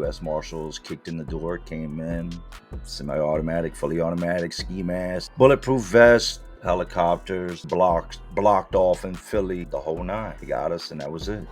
U.S. Marshals kicked in the door, came in, semi-automatic, fully automatic, ski mask, bulletproof vest, helicopters, blocked off in Philly, the whole nine. They got us, and that was it.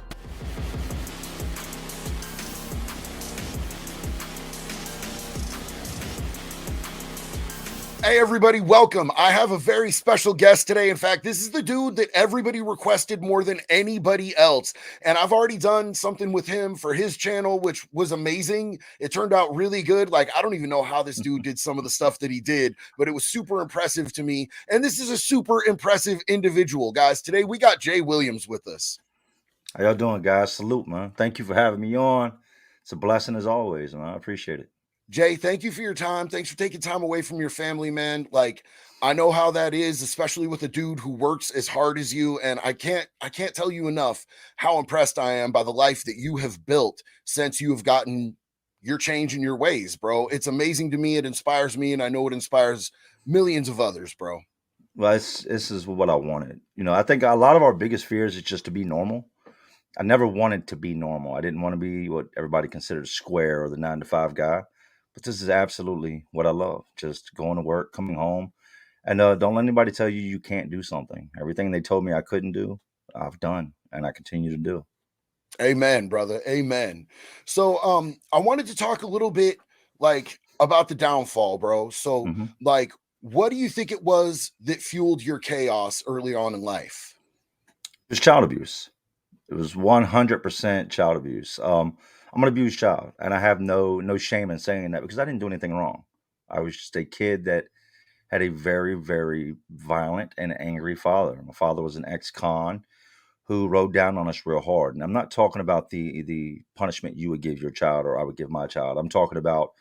Hey, everybody, welcome. I have a very special guest today. In fact, this is the dude that everybody requested more than anybody else. And I've already done something with him for his channel, which was amazing. It turned out really good. Like, I don't even know how this dude did some of the stuff that he did, but it was super impressive to me. And this is a super impressive individual, guys. Today, we got Jay Williams with us. How y'all doing, guys? Salute, man. Thank you for having me on. It's a blessing as always, man. I appreciate it. Jay, thank you for your time. Thanks for taking time away from your family, man. Like, I know how that is, especially with a dude who works as hard as you. And I can't tell you enough how impressed I am by the life that you have built since you have gotten your change in your ways, bro. It's amazing to me. It inspires me, and I know it inspires millions of others, bro. Well, this is what I wanted. I think a lot of our biggest fears is just to be normal. I never wanted to be normal. I didn't want to be what everybody considers square or the 9 to 5 guy. But this is absolutely what I love. Just going to work, coming home, and don't let anybody tell you you can't do something. Everything they told me I couldn't do, I've done, and I continue to do. Amen, brother. Amen. So I wanted to talk a little bit like about the downfall, bro. So hmm like what do you think it was that fueled your chaos early on in life? It was child abuse. It was 100% child abuse. I'm an abused child, and I have no shame in saying that because I didn't do anything wrong. I was just a kid that had a very, very violent and angry father. My father was an ex-con who rode down on us real hard. And I'm not talking about the punishment you would give your child or I would give my child. I'm talking about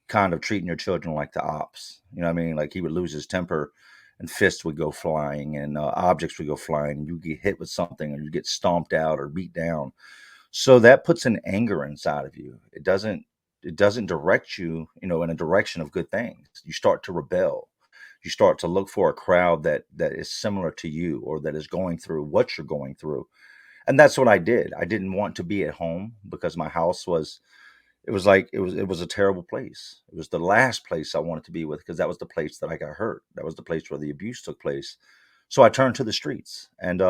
kind of treating your children like the ops. You know what I mean? Like he would lose his temper and fists would go flying and objects would go flying and you get hit with something or you get stomped out or beat down. So that puts an anger inside of you. It doesn't direct you, in a direction of good things. You start to rebel. You start to look for a crowd that is similar to you or that is going through what you're going through. And that's what I did. I didn't want to be at home because my house was it was a terrible place. It was the last place I wanted to be with because that was the place that I got hurt. That was the place where the abuse took place. So I turned to the streets. And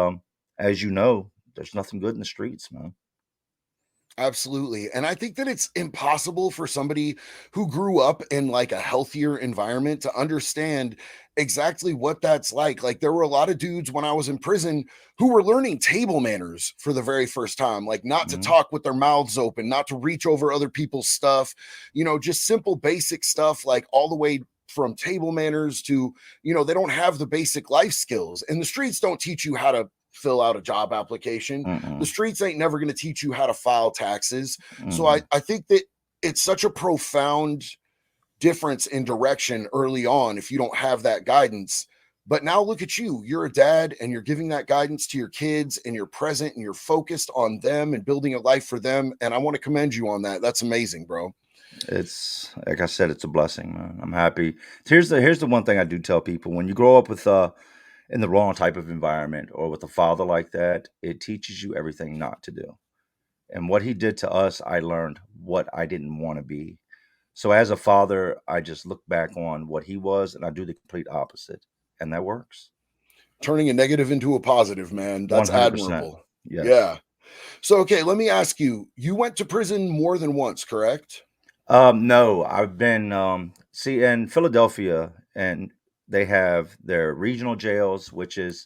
as you know, there's nothing good in the streets, man. Absolutely. And I think that it's impossible for somebody who grew up in like a healthier environment to understand exactly what that's like. Like there were a lot of dudes when I was in prison who were learning table manners for the very first time, like not to Mhm. talk with their mouths open, not to reach over other people's stuff, just simple basic stuff like all the way from table manners to, they don't have the basic life skills. And the streets don't teach you how to fill out a job application. The Mm-mm. streets ain't never going to teach you how to file taxes. So I, Mm-mm. I think that it's such a profound difference in direction early on if you don't have that guidance. But now look at you. You're a dad and you're giving that guidance to your kids and you're present and you're focused on them and building a life for them. And I want to commend you on that. That's amazing, bro. It's like I said, it's a blessing, man. I'm happy. Here's the one thing I do tell people: when you grow up with in the wrong type of environment or with a father like that, it teaches you everything not to do. And what he did to us, I learned what I didn't want to be. So as a father, I just look back on what he was and I do the complete opposite. And that works. Turning a negative into a positive, man. That's 100%. admirable. Yes. Yeah. So, okay, let me ask you, you went to prison more than once, correct? No, I've been see in Philadelphia and they have their regional jails, which is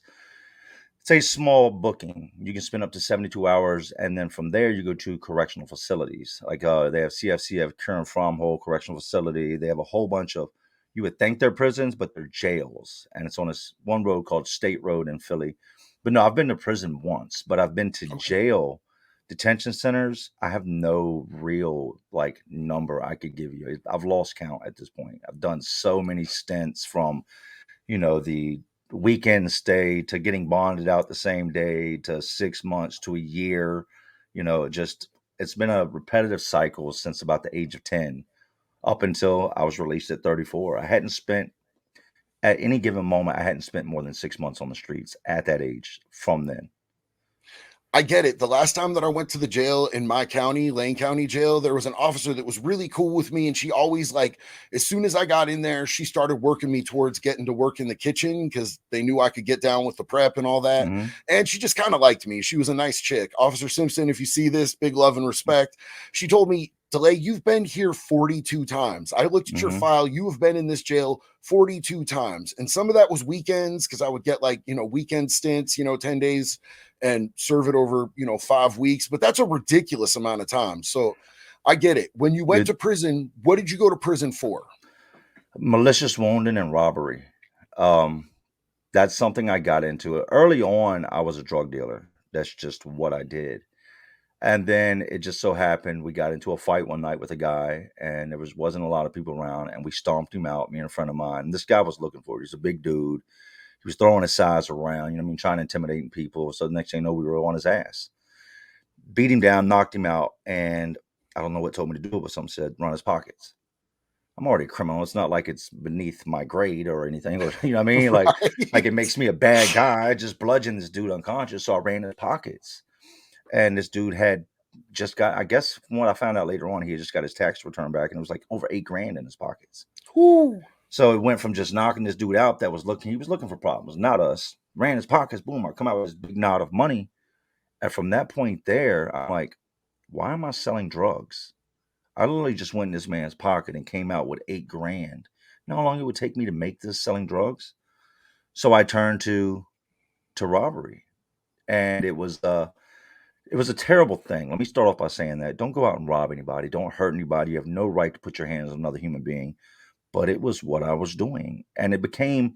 it's a small booking. You can spend up to 72 hours, and then from there you go to correctional facilities. Like they have CFC, have Karen Fromhold Correctional Facility. They have a whole bunch of you would think they're prisons, but they're jails, and it's on this one road called State Road in Philly. But no, I've been to prison once, but I've been to Okay. jail detention centers. I have no real like number I could give you. I've lost count at this point. I've done so many stints from the weekend stay to getting bonded out the same day to 6 months to a year. Just it's been a repetitive cycle since about the age of 10 up until I was released at 34. I hadn't spent at any given moment, I hadn't spent more than 6 months on the streets at that age from then. I get it. The last time that I went to the jail in my county, Lane County Jail, there was an officer that was really cool with me. And she always, like, as soon as I got in there, she started working me towards getting to work in the kitchen because they knew I could get down with the prep and all that. Mhm, And she just kind of liked me. She was a nice chick. Officer Simpson, if you see this, big love and respect. She told me, Delay, you've been here 42 times. I looked at your mhm. file. You have been in this jail 42 times. And some of that was weekends because I would get like, weekend stints, 10 days and serve it over, 5 weeks. But that's a ridiculous amount of time. So I get it. When you went The to prison, what did you go to prison for? malicious wounding and robbery. Um, that's something I got into. Early on, I was a drug dealer. That's just what I did. And then it just so happened we got into a fight one night with a guy, and there wasn't a lot of people around, and we stomped him out, me and a friend of mine. And this guy was looking for it. He's a big dude. He was throwing his size around, what I mean, trying to intimidate people. So the next thing you know, we were on his ass. Beat him down, knocked him out, and I don't know what told me to do it, but something said run his pockets. I'm already a criminal. It's not like it's beneath my grade or anything. Or, you know what I mean? Like it Right. makes me a bad guy. I just bludgeoned this dude unconscious, so I ran his pockets. And this dude had just got, I guess from what I found out later on, he had just got his tax return back and it was like over 8 grand in his pockets. Whew. So it went from just knocking this dude out that was looking, he was looking for problems, not us. Ran his pockets, boom, I come out with this big knot of money. And from that point there, I'm like, why am I selling drugs? I literally just went in this man's pocket and came out with 8 grand. You know how long it would take me to make this selling drugs? So I turned to robbery. And it was a terrible thing. Let me start off by saying that. Don't go out and rob anybody. Don't hurt anybody. You have no right to put your hands on another human being. But it was what I was doing. And it became,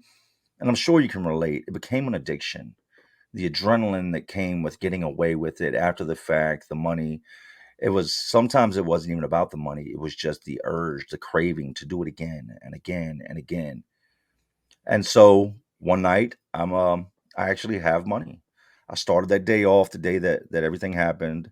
and I'm sure you can relate, it became an addiction. The adrenaline that came with getting away with it after the fact, the money. It was sometimes it wasn't even about the money. It was just the urge, the craving to do it again and again and again. And so one night, I actually have money. I started that day off, the day that everything happened.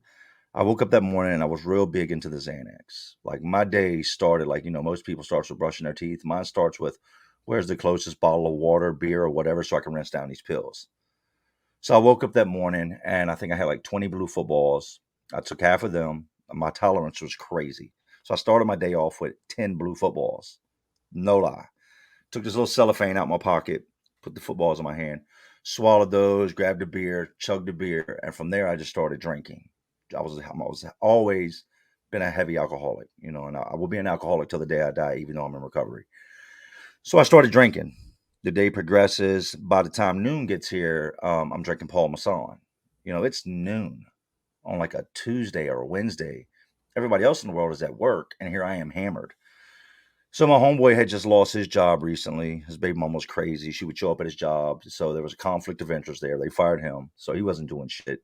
I woke up that morning and I was real big into the Xanax. Like my day started like, most people starts with brushing their teeth. Mine starts with where's the closest bottle of water, beer, or whatever, so I can rinse down these pills. So I woke up that morning and I think I had like 20 blue footballs. I took half of them. My tolerance was crazy. So I started my day off with 10 blue footballs. No lie. Took this little cellophane out my pocket, put the footballs in my hand, swallowed those, grabbed a beer, chugged a beer, and from there I just started drinking. I was always been a heavy alcoholic, and I will be an alcoholic till the day I die, even though I'm in recovery. So I started drinking. The day progresses. By the time noon gets here, I'm drinking Paul Masson. It's noon on like a Tuesday or a Wednesday. Everybody else in the world is at work, and here I am hammered. So my homeboy had just lost his job recently. His baby mom was crazy. She would show up at his job. So there was a conflict of interest there. They fired him. So he wasn't doing shit.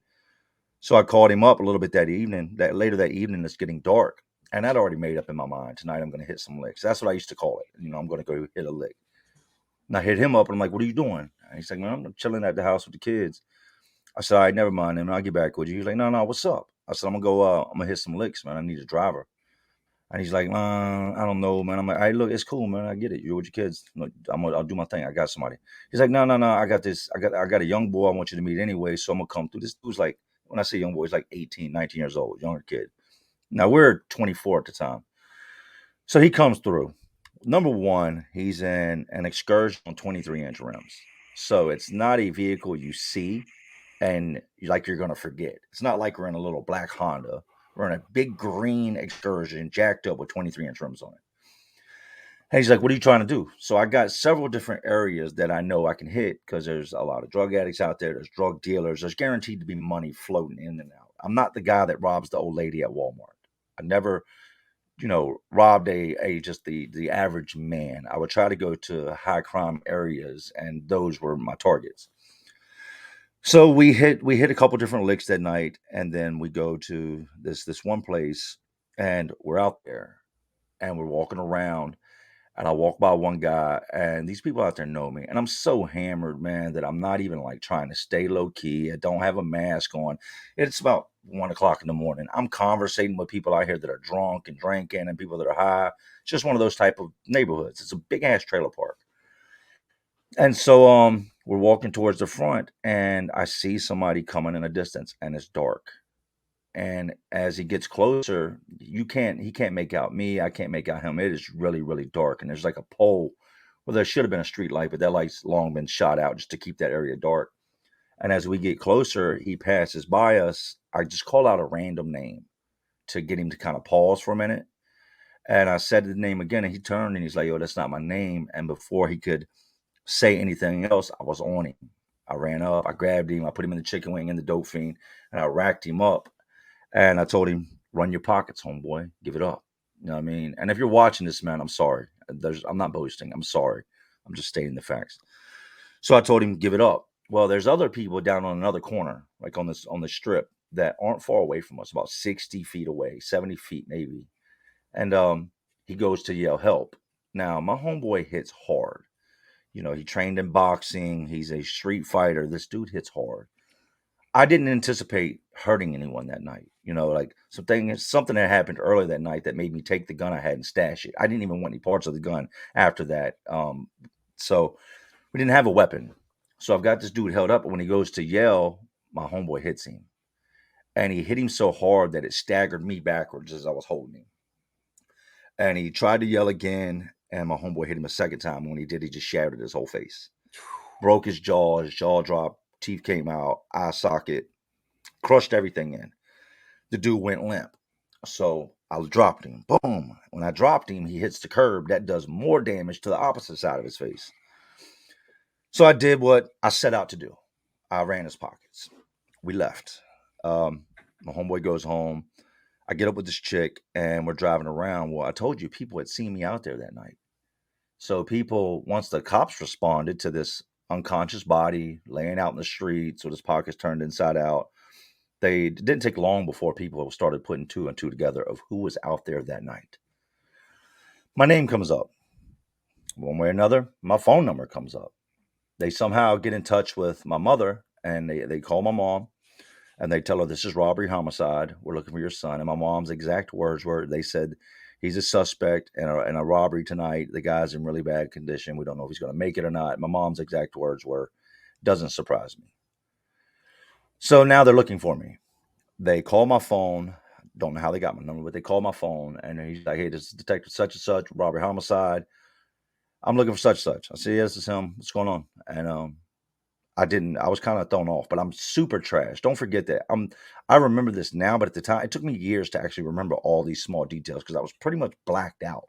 So I called him up a little bit that evening. That later that evening it's getting dark. And I'd already made up in my mind. Tonight I'm gonna hit some licks. That's what I used to call it. I'm gonna go hit a lick. And I hit him up and I'm like, what are you doing? And he's like, man, I'm chilling at the house with the kids. I said, all right, never mind. And I'll get back with you. He's like, no, what's up? I said, I'm gonna hit some licks, man. I need a driver. And he's like, I don't know, man. I'm like, hey, look, it's cool, man. I get it. You're with your kids. Look, I'll do my thing. I got somebody. He's like, no. I got this. I got a young boy I want you to meet anyway. So I'm gonna come through. This dude's like, when I say young boy, he's like 18, 19 years old, younger kid. Now we're 24 at the time. So he comes through. Number one, he's in an excursion on 23-inch rims. So it's not a vehicle you see and like you're gonna forget. It's not like we're in a little black Honda. We're in a big green excursion jacked up with 23-inch rims on it. And he's like, what are you trying to do? So I got several different areas that I know I can hit because there's a lot of drug addicts out there. There's drug dealers. There's guaranteed to be money floating in and out. I'm not the guy that robs the old lady at Walmart. I never, robbed a just the average man. I would try to go to high crime areas, and those were my targets. So we hit a couple different licks that night, and then we go to this one place, and we're out there, and we're walking around, and I walk by one guy, and these people out there know me, and I'm so hammered, man, that I'm not even like trying to stay low key. I don't have a mask on. It's about 1 o'clock in the morning. I'm conversating with people out here that are drunk and drinking, and people that are high. It's just one of those type of neighborhoods. It's a big ass trailer park. And so We're walking towards the front, and I see somebody coming in a distance, and it's dark. And as he gets closer, he can't make out me. I can't make out him. It is really, really dark. And there's like a pole where there should have been a street light, but that light's long been shot out just to keep that area dark. And as we get closer, he passes by us. I just call out a random name to get him to kind of pause for a minute. And I said the name again, and he turned and he's like, "Yo, that's not my name." And before he could say anything else, I was on him. I ran up, I grabbed him, I put him in the chicken wing in the dope fiend, and I racked him up. And I told him, "Run your pockets, homeboy. Give it up." You know what I mean? And if you're watching this, man, I'm sorry. I'm not boasting. I'm sorry. I'm just stating the facts. So I told him, "Give it up." Well, there's other people down on another corner, like on the strip, that aren't far away from us, about 60 feet away, 70 feet maybe. And he goes to yell help. Now, my homeboy hits hard. You know, he trained in boxing. He's a street fighter. This dude hits hard. I didn't anticipate hurting anyone that night. You know, like something that happened earlier that night that made me take the gun I had and stash it. I didn't even want any parts of the gun after that. So we didn't have a weapon. So I've got this dude held up, but when he goes to yell, my homeboy hits him. And he hit him so hard that it staggered me backwards as I was holding him. And he tried to yell again, and my homeboy hit him a second time. When he did, he just shattered his whole face. Broke his jaw dropped, teeth came out, eye socket, crushed everything in. The dude went limp. So I dropped him. Boom. When I dropped him, he hits the curb. That does more damage to the opposite side of his face. So I did what I set out to do. I ran his pockets. We left. My homeboy goes home. I get up with this chick and we're driving around. Well, I told you people had seen me out there that night. So people, once the cops responded to this unconscious body laying out in the street, with his pockets turned inside out, it didn't take long before people started putting two and two together of who was out there that night. My name comes up. One way or another, my phone number comes up. They somehow get in touch with my mother and they call my mom and they tell her this is robbery homicide. We're looking for your son. And my mom's exact words were they said he's a suspect in a robbery tonight. The guy's in really bad condition. We don't know if he's going to make it or not. My mom's exact words were, doesn't surprise me. So now they're looking for me. They call my phone. Don't know how they got my number, but they call my phone and he's like, "Hey, this is Detective such and such, robbery homicide. I'm looking for such and such." I said, "Yes, it's him. What's going on?" And I was kind of thrown off, but I'm super trash. Don't forget that. I remember this now, but at the time, it took me years to actually remember all these small details because I was pretty much blacked out.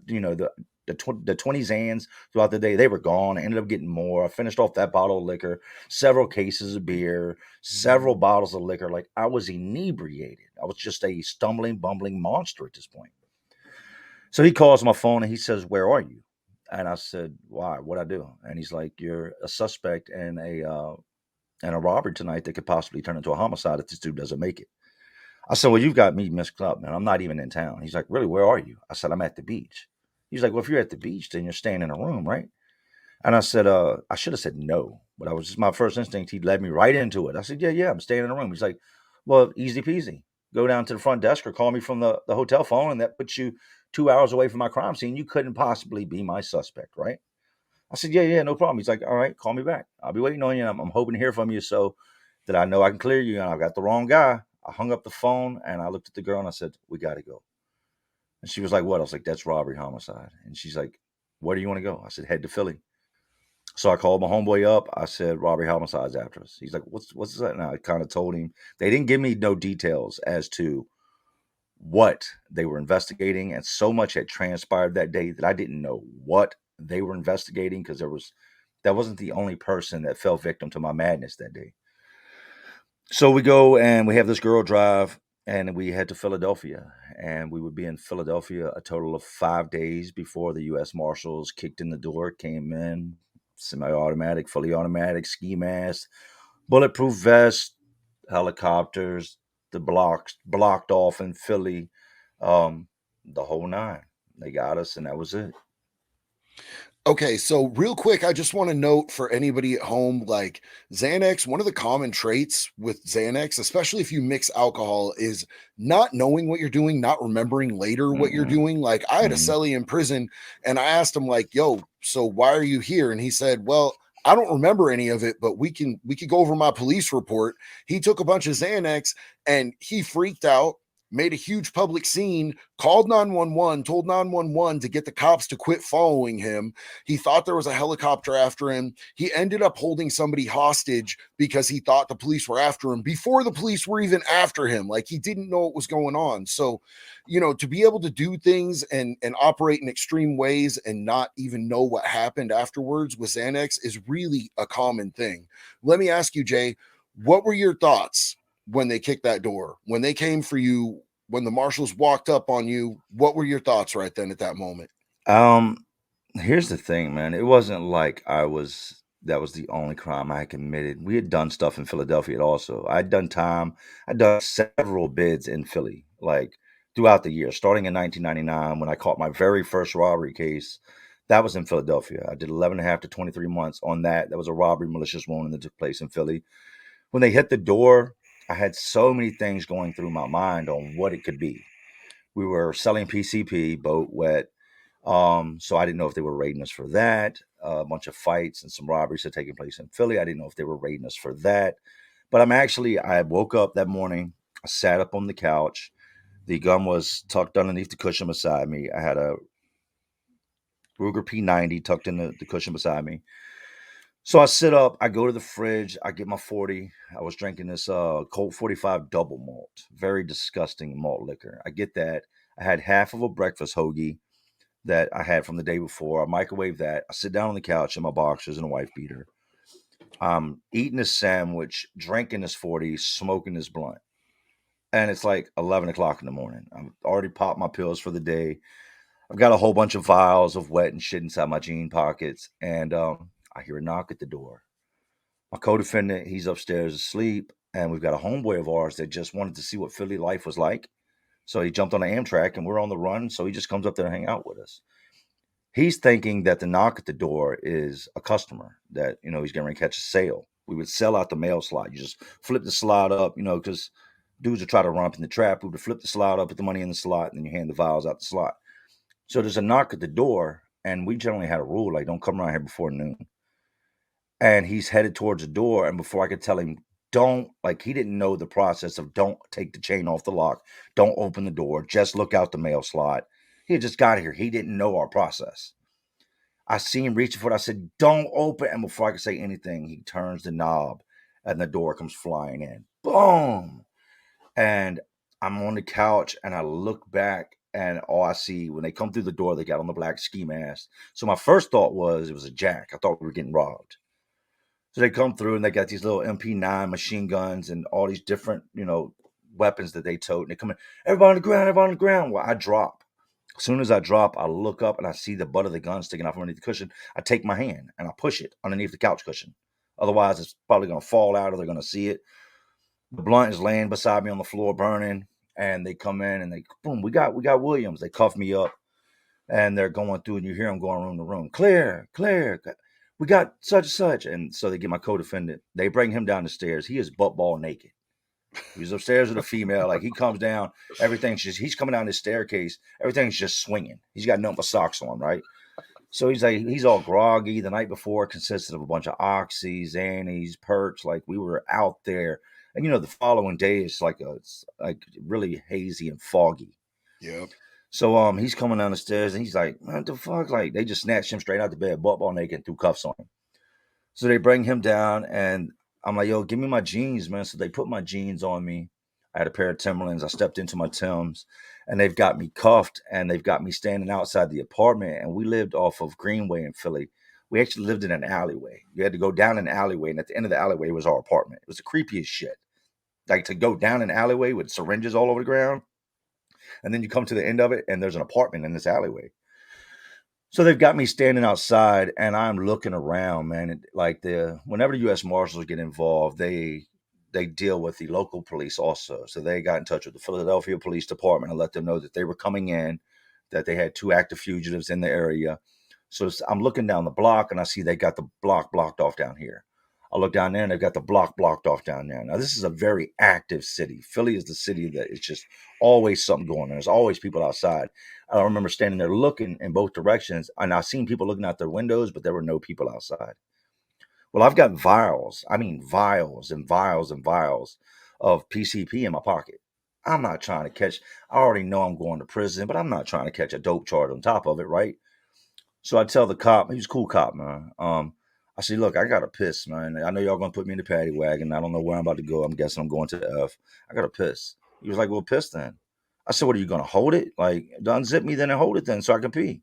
You know, the 20 Zans throughout the day, they were gone. I ended up getting more. I finished off that bottle of liquor, several cases of beer, several bottles of liquor. Like I was inebriated. I was just a stumbling, bumbling monster at this point. So he calls my phone and he says, "Where are you?" And I said, "Why? What'd I do?" And he's like, "You're a suspect in a robbery tonight that could possibly turn into a homicide if this dude doesn't make it." I said, "Well, you've got me mixed up, man. I'm not even in town." He's like, "Really? Where are you?" I said, "I'm at the beach." He's like, "Well, if you're at the beach, then you're staying in a room, right?" And I said, I should have said no, but I was just my first instinct. He led me right into it. I said, "Yeah, I'm staying in a room." He's like, "Well, easy peasy. Go down to the front desk or call me from the hotel phone, and that puts you 2 hours away from my crime scene. You couldn't possibly be my suspect, right?" I said, "Yeah, no problem." He's like, "All right, call me back. I'll be waiting on you. I'm hoping to hear from you so that I know I can clear you." And I've got the wrong guy. I hung up the phone and I looked at the girl and I said, "We got to go." And she was like, "What?" I was like, "That's robbery homicide." And she's like, "Where do you want to go?" I said, "Head to Philly." So I called my homeboy up. I said, "Robbery homicide's after us." He's like, "What's that?" And I kind of told him. They didn't give me no details as to what they were investigating, and so much had transpired that day that I didn't know what they were investigating because that wasn't the only person that fell victim to my madness that day. So we go and we have this girl drive and we head to Philadelphia. And we would be in Philadelphia a total of 5 days before the US Marshals kicked in the door, came in, semi automatic, fully automatic, ski mask, bulletproof vest, helicopters, the blocks blocked off in Philly, the whole nine. They got us, and that was it. Okay, so real quick, I just want to note for anybody at home, like Xanax, one of the common traits with Xanax, especially if you mix alcohol, is not knowing what you're doing, not remembering later what you're Mm-mm. doing. Like I had a Mm-hmm. cellie in prison and I asked him, like, "Yo, so why are you here?" And he said, "Well, I don't remember any of it, but we could go over my police report. He took a bunch of Xanax and he freaked out, made a huge public scene, called 911, told 911 to get the cops to quit following him. He thought there was a helicopter after him. He ended up holding somebody hostage because he thought the police were after him before the police were even after him. Like he didn't know what was going on. So, to be able to do things and operate in extreme ways and not even know what happened afterwards with Xanax is really a common thing. Let me ask you, Jay, what were your thoughts when they kicked that door? When they came for you, when the marshals walked up on you, what were your thoughts right then at that moment? Um, Here's the thing, man. It wasn't like that was the only crime I had committed. We had done stuff in Philadelphia also. I'd done time. I'd done several bids in Philly, like throughout the year, starting in 1999 when I caught my very first robbery case. That was in Philadelphia. I did 11 and a half to 23 months on that. That was a robbery, malicious wounding that took place in Philly. When they hit the door, I had so many things going through my mind on what it could be. We were selling PCP, boat wet. So I didn't know if they were raiding us for that. A bunch of fights and some robberies had taken place in Philly. I didn't know if they were raiding us for that. But I woke up that morning. I sat up on the couch. The gun was tucked underneath the cushion beside me. I had a Ruger P90 tucked in the cushion beside me. So I sit up, I go to the fridge, I get my 40. I was drinking this Colt 45 double malt, very disgusting malt liquor. I get that. I had half of a breakfast hoagie that I had from the day before. I microwave that. I sit down on the couch in my boxers and a wife beater. I'm eating this sandwich, drinking this 40, smoking this blunt. And it's like 11 o'clock in the morning. I've already popped my pills for the day. I've got a whole bunch of vials of wet and shit inside my jean pockets. And I hear a knock at the door. My co-defendant, he's upstairs asleep. And we've got a homeboy of ours that just wanted to see what Philly life was like. So he jumped on an Amtrak and we're on the run. So he just comes up there and hang out with us. He's thinking that the knock at the door is a customer that, he's getting ready to catch a sale. We would sell out the mail slot. You just flip the slot up, because dudes would try to run up in the trap. We would flip the slot up, put the money in the slot, and then you hand the vials out the slot. So there's a knock at the door, and we generally had a rule like, don't come around here before noon. And he's headed towards the door, and before I could tell him, don't, like, he didn't know the process of don't take the chain off the lock, don't open the door, just look out the mail slot. He had just got here. He didn't know our process. I see him reaching for it. I said, don't open. And before I could say anything, he turns the knob and the door comes flying in. Boom. And I'm on the couch and I look back and all I see when they come through the door, they got on the black ski mask. So my first thought was it was a jack. I thought we were getting robbed. So they come through and they got these little MP9 machine guns and all these different, weapons that they tote. And they come in, everybody on the ground, everybody on the ground. Well, I drop. As soon as I drop, I look up and I see the butt of the gun sticking off underneath the cushion. I take my hand and I push it underneath the couch cushion. Otherwise, it's probably going to fall out or they're going to see it. The blunt is laying beside me on the floor burning, and they come in and they boom. We got Williams. They cuff me up and they're going through, and you hear them going room to room. Clear, clear. We got such and such, and so they get my co-defendant. They bring him down the stairs. He is butt ball naked. He was upstairs with a female. Like he comes down, everything's just he's coming down this staircase. Everything's just swinging. He's got nothing but socks on, right? So he's all groggy. The night before consisted of a bunch of oxys, annies, perks. Like we were out there, and the following day it's like really hazy and foggy. Yep. So he's coming down the stairs and he's like, "What the fuck?" Like they just snatched him straight out the bed, butt ball naked, and threw cuffs on him. So they bring him down, and I'm like, "Yo, give me my jeans, man." So they put my jeans on me. I had a pair of Timberlands. I stepped into my Timbs, and they've got me cuffed, and they've got me standing outside the apartment. And we lived off of Greenway in Philly. We actually lived in an alleyway. You had to go down an alleyway, and at the end of the alleyway was our apartment. It was the creepiest shit. Like to go down an alleyway with syringes all over the ground, and then you come to the end of it, and there's an apartment in this alleyway. So they've got me standing outside and I'm looking around, man. Like whenever the U.S. Marshals get involved, they deal with the local police also. So they got in touch with the Philadelphia Police Department and let them know that they were coming in, that they had two active fugitives in the area. So I'm looking down the block and I see they got the block blocked off down here. I look down there and they've got the block blocked off down there. Now this is a very active city. Philly is the city that it's just always something going on. There's always people outside. I remember standing there looking in both directions, and I seen people looking out their windows, but there were no people outside. Well, I've got vials. I mean, vials and vials and vials of PCP in my pocket. I'm not trying to catch. I already know I'm going to prison, but I'm not trying to catch a dope charge on top of it, right? So I tell the cop, he was a cool cop, man. I said, look, I gotta piss, man. I know y'all gonna put me in the paddy wagon. I don't know where I'm about to go. I'm guessing I'm going to the F. I gotta piss. He was like, well, piss then. I said, what are you gonna hold it? Like, unzip me then and hold it then so I can pee.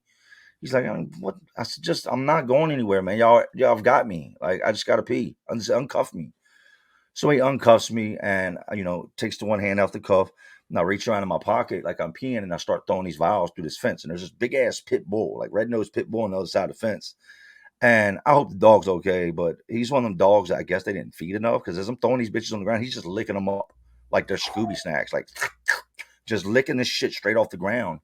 He's like, what? I said, just I'm not going anywhere, man. Y'all have got me. Like, I just gotta pee. Uncuff me. So he uncuffs me and takes the one hand off the cuff. And I reach around in my pocket like I'm peeing and I start throwing these vials through this fence. And there's this big ass pit bull, like red nosed pit bull on the other side of the fence. And I hope the dog's okay, but he's one of them dogs that I guess they didn't feed enough because as I'm throwing these bitches on the ground, he's just licking them up like they're Scooby snacks, like just licking this shit straight off the ground.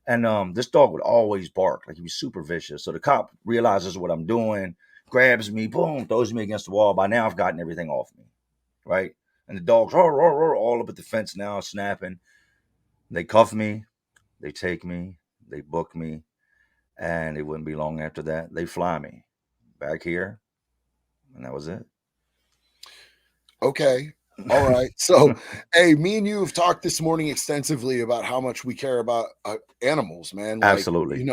And this dog would always bark, like he was super vicious. So the cop realizes what I'm doing, grabs me, boom, throws me against the wall. By now I've gotten everything off me, right? And the dogs roar, roar, roar, all up at the fence now, snapping. They cuff me, they take me, they book me, and it wouldn't be long after that they fly me back here, and that was it. Okay. All right. So, hey, me and you have talked this morning extensively about how much we care about animals, man. Like, Absolutely,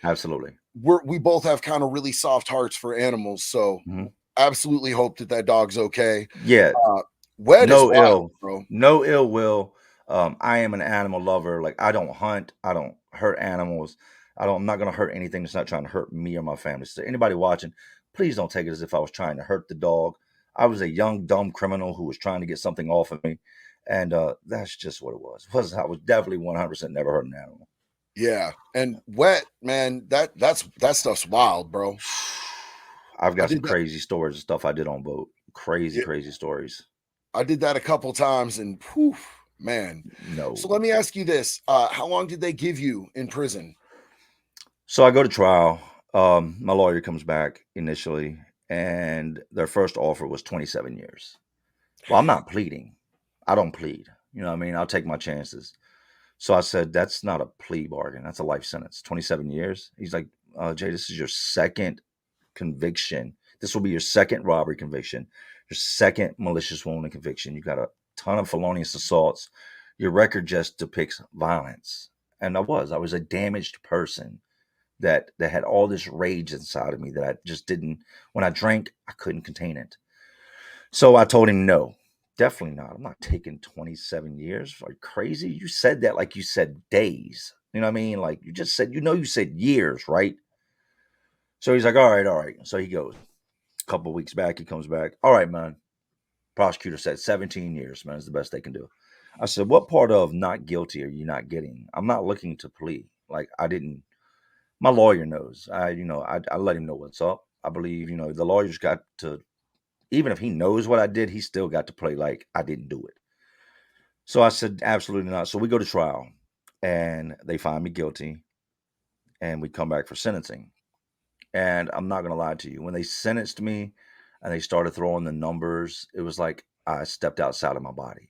absolutely. we both have kind of really soft hearts for animals. So, Mhm. absolutely hope that that dog's okay. Yeah, Uh, Wed is no wild, ill, bro. no ill will. I am an animal lover. Like I don't hunt. I don't hurt animals. I'm not gonna hurt anything that's not trying to hurt me or my family. So anybody watching, please don't take it as if I was trying to hurt the dog. I was a young dumb criminal who was trying to get something off of me, and that's just what it was. I was definitely 100% never hurt an animal. Yeah. And wet, man, that stuff's wild, bro. I've I got some did that. crazy stories and stuff I did on boat. Crazy, Yeah, crazy stories. I did that a couple times and whew, man. So No. let me ask you this. How long did they give you in prison? So I go to trial. My lawyer comes back initially, and their first offer was 27 years. Well, I'm not pleading. I don't plead. You know what I mean? I'll take my chances. So I said, that's not a plea bargain. That's a life sentence. 27 years. He's like, Jay, this is your second conviction. This will be your second robbery conviction, your second malicious wounding conviction. You got a ton of felonious assaults. Your record just depicts violence. And I was a damaged person that had all this rage inside of me that I just didn't. When I drank, I couldn't contain it. So I told him no, definitely not. I'm not taking 27 years. Are you crazy? You said that like you said days. You know what I mean? Like you just said, you said years, right? So he's like, all right, all right. So he goes. A couple of weeks back, he comes back. All right, man. Prosecutor said 17 years, man, is the best they can do. I said, what part of not guilty are you not getting? I'm not looking to plea. Like I didn't. My lawyer knows. I let him know what's up. I believe, the lawyer's got to, even if he knows what I did, he still got to play like I didn't do it. So I said, absolutely not. So we go to trial and they find me guilty and we come back for sentencing. And I'm not going to lie to you. When they sentenced me and they started throwing the numbers, it was like I stepped outside of my body.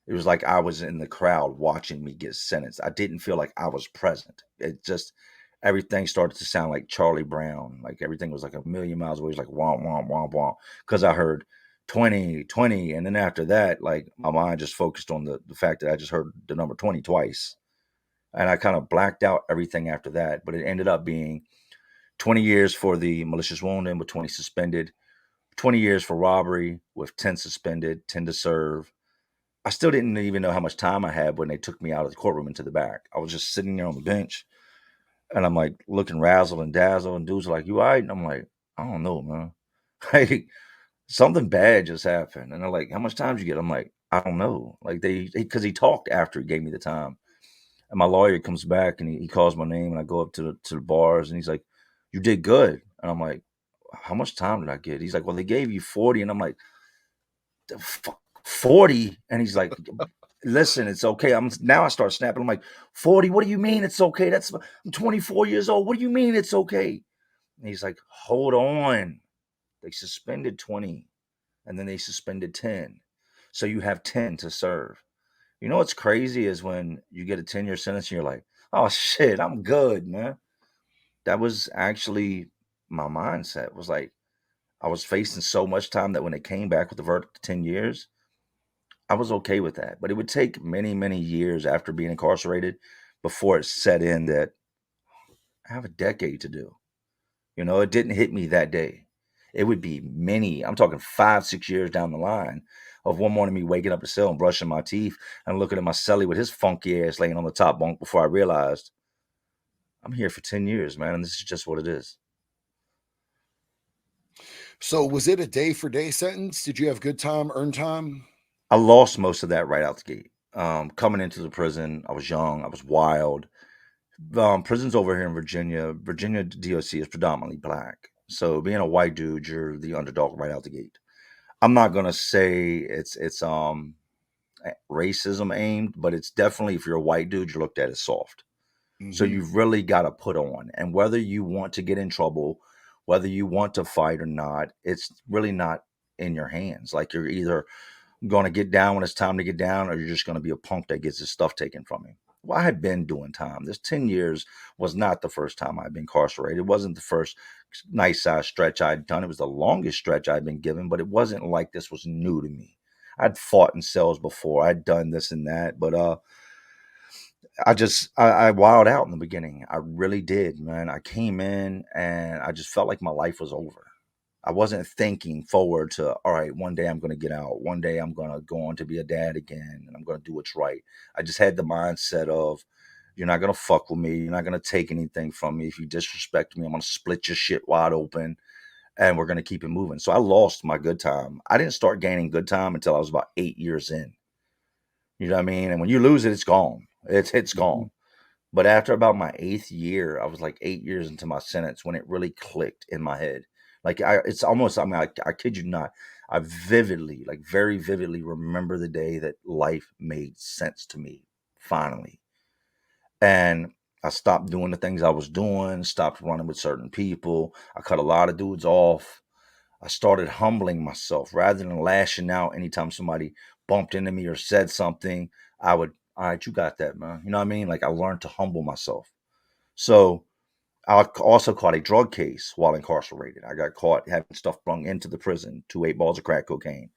It was like I was in the crowd watching me get sentenced. I didn't feel like I was present. It just everything started to sound like Charlie Brown. Like everything was like a million miles away. It was like womp womp womp womp. Because I heard 20, 20. And then after that, like my mind just focused on the fact that I just heard the number 20 twice. And I kind of blacked out everything after that. But it ended up being 20 years for the malicious wounding with 20 suspended, 20 years for robbery with 10 suspended, 10 to serve. I still didn't even know how much time I had when they took me out of the courtroom into the back. I was just sitting there on the bench and I'm like looking razzle and dazzle, and dudes are like, "You all right?" And I'm like, "I don't know, man. Like something bad just happened." And they're like, "How much time did you get?" I'm like, "I don't know." Like because he talked after he gave me the time. And my lawyer comes back and he calls my name and I go up to the bars and he's like, "You did good." And I'm like, "How much time did I get?" He's like, "Well, they gave you 40." And I'm like, "The fuck, 40?" And he's like, "Listen, it's okay." Now I start snapping. I'm like, "40? What do you mean it's okay? I'm 24 years old. What do you mean it's okay?" And he's like, "Hold on. They suspended 20 and then they suspended 10. So you have 10 to serve." You know what's crazy is when you get a 10-year sentence and you're like, "Oh shit, I'm good, man." That was actually my mindset was like, I was facing so much time that when they came back with the verdict of 10 years, I was okay with that. But it would take many, many years after being incarcerated before it set in that I have a decade to do. You know, it didn't hit me that day. It would be many, I'm talking 5, 6 years down the line of one morning me waking up the cell and brushing my teeth and looking at my cellie with his funky ass laying on the top bunk before I realized I'm here for 10 years, man, and this is just what it is. So was it a day for day sentence? Did you have good time, earned time? I lost most of that right out the gate. Coming into the prison, I was young, I was wild. Prisons over here in Virginia, Virginia DOC is predominantly black. So being a white dude, you're the underdog right out the gate. I'm not gonna say it's racism aimed, but it's definitely if you're a white dude, you're looked at as soft. So Mhm. you've really got to put on, and whether you want to get in trouble, whether you want to fight or not, it's really not in your hands. Like you're either going to get down when it's time to get down, or you're just going to be a punk that gets his stuff taken from him. Well, I had been doing time. This 10 years was not the first time I'd been incarcerated. It wasn't the first nice size stretch I'd done. It was the longest stretch I'd been given, but it wasn't like this was new to me. I'd fought in cells before. I'd done this and that, but I wilded out in the beginning. I really did, man. I came in and I just felt like my life was over. I wasn't thinking forward to, all right, one day I'm going to get out. One day I'm going to go on to be a dad again and I'm going to do what's right. I just had the mindset of, you're not going to fuck with me. You're not going to take anything from me. If you disrespect me, I'm going to split your shit wide open and we're going to keep it moving. So I lost my good time. I didn't start gaining good time until I was about 8 years in. You know what I mean? And when you lose it, it's gone. It's Mhm. gone. But after about my 8th year, I was like 8 years into my sentence when it really clicked in my head. Like, it's almost, I mean, I kid you not, I vividly, like very vividly remember the day that life made sense to me, finally. And I stopped doing the things I was doing, stopped running with certain people. I cut a lot of dudes off. I started humbling myself rather than lashing out anytime somebody bumped into me or said something. I would, all right, you got that, man. You know what I mean? Like I learned to humble myself. So also caught a drug case while incarcerated. I got caught having stuff brung into the prison, 2 8 balls of crack cocaine.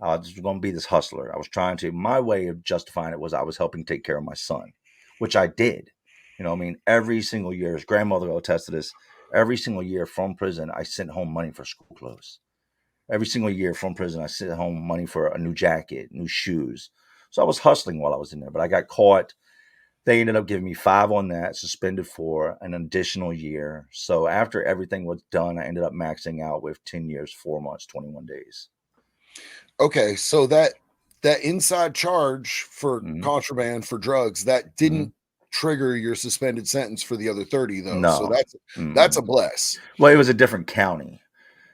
I was going to be this hustler. I was trying to, my way of justifying it was I was helping take care of my son, which I did. You know, what I mean, every single year, his grandmother will attest to this. Every single year from prison, I sent home money for school clothes. Every single year from prison, I sent home money for a new jacket, new shoes. So I was hustling while I was in there, but I got caught. They ended up giving me 5 on that, suspended for an additional year. So after everything was done, I ended up maxing out with 10 years, 4 months, 21 days. Okay, so that inside charge for Mhm, contraband for drugs, that mhm. didn't trigger your suspended sentence for the other 30 though. So No. that's Mm-mm. a bless. Well, it was a different county.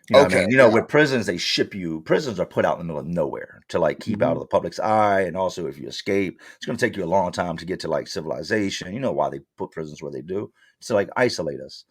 You know what I Okay, mean? You know, yeah. with prisons, they ship you prisons are put out in the middle of nowhere to, like, keep out of Mhm. the public's eye, and also if you escape, it's gonna take you a long time to get to, like, civilization. You know why they put prisons where they do? To, like, isolate us.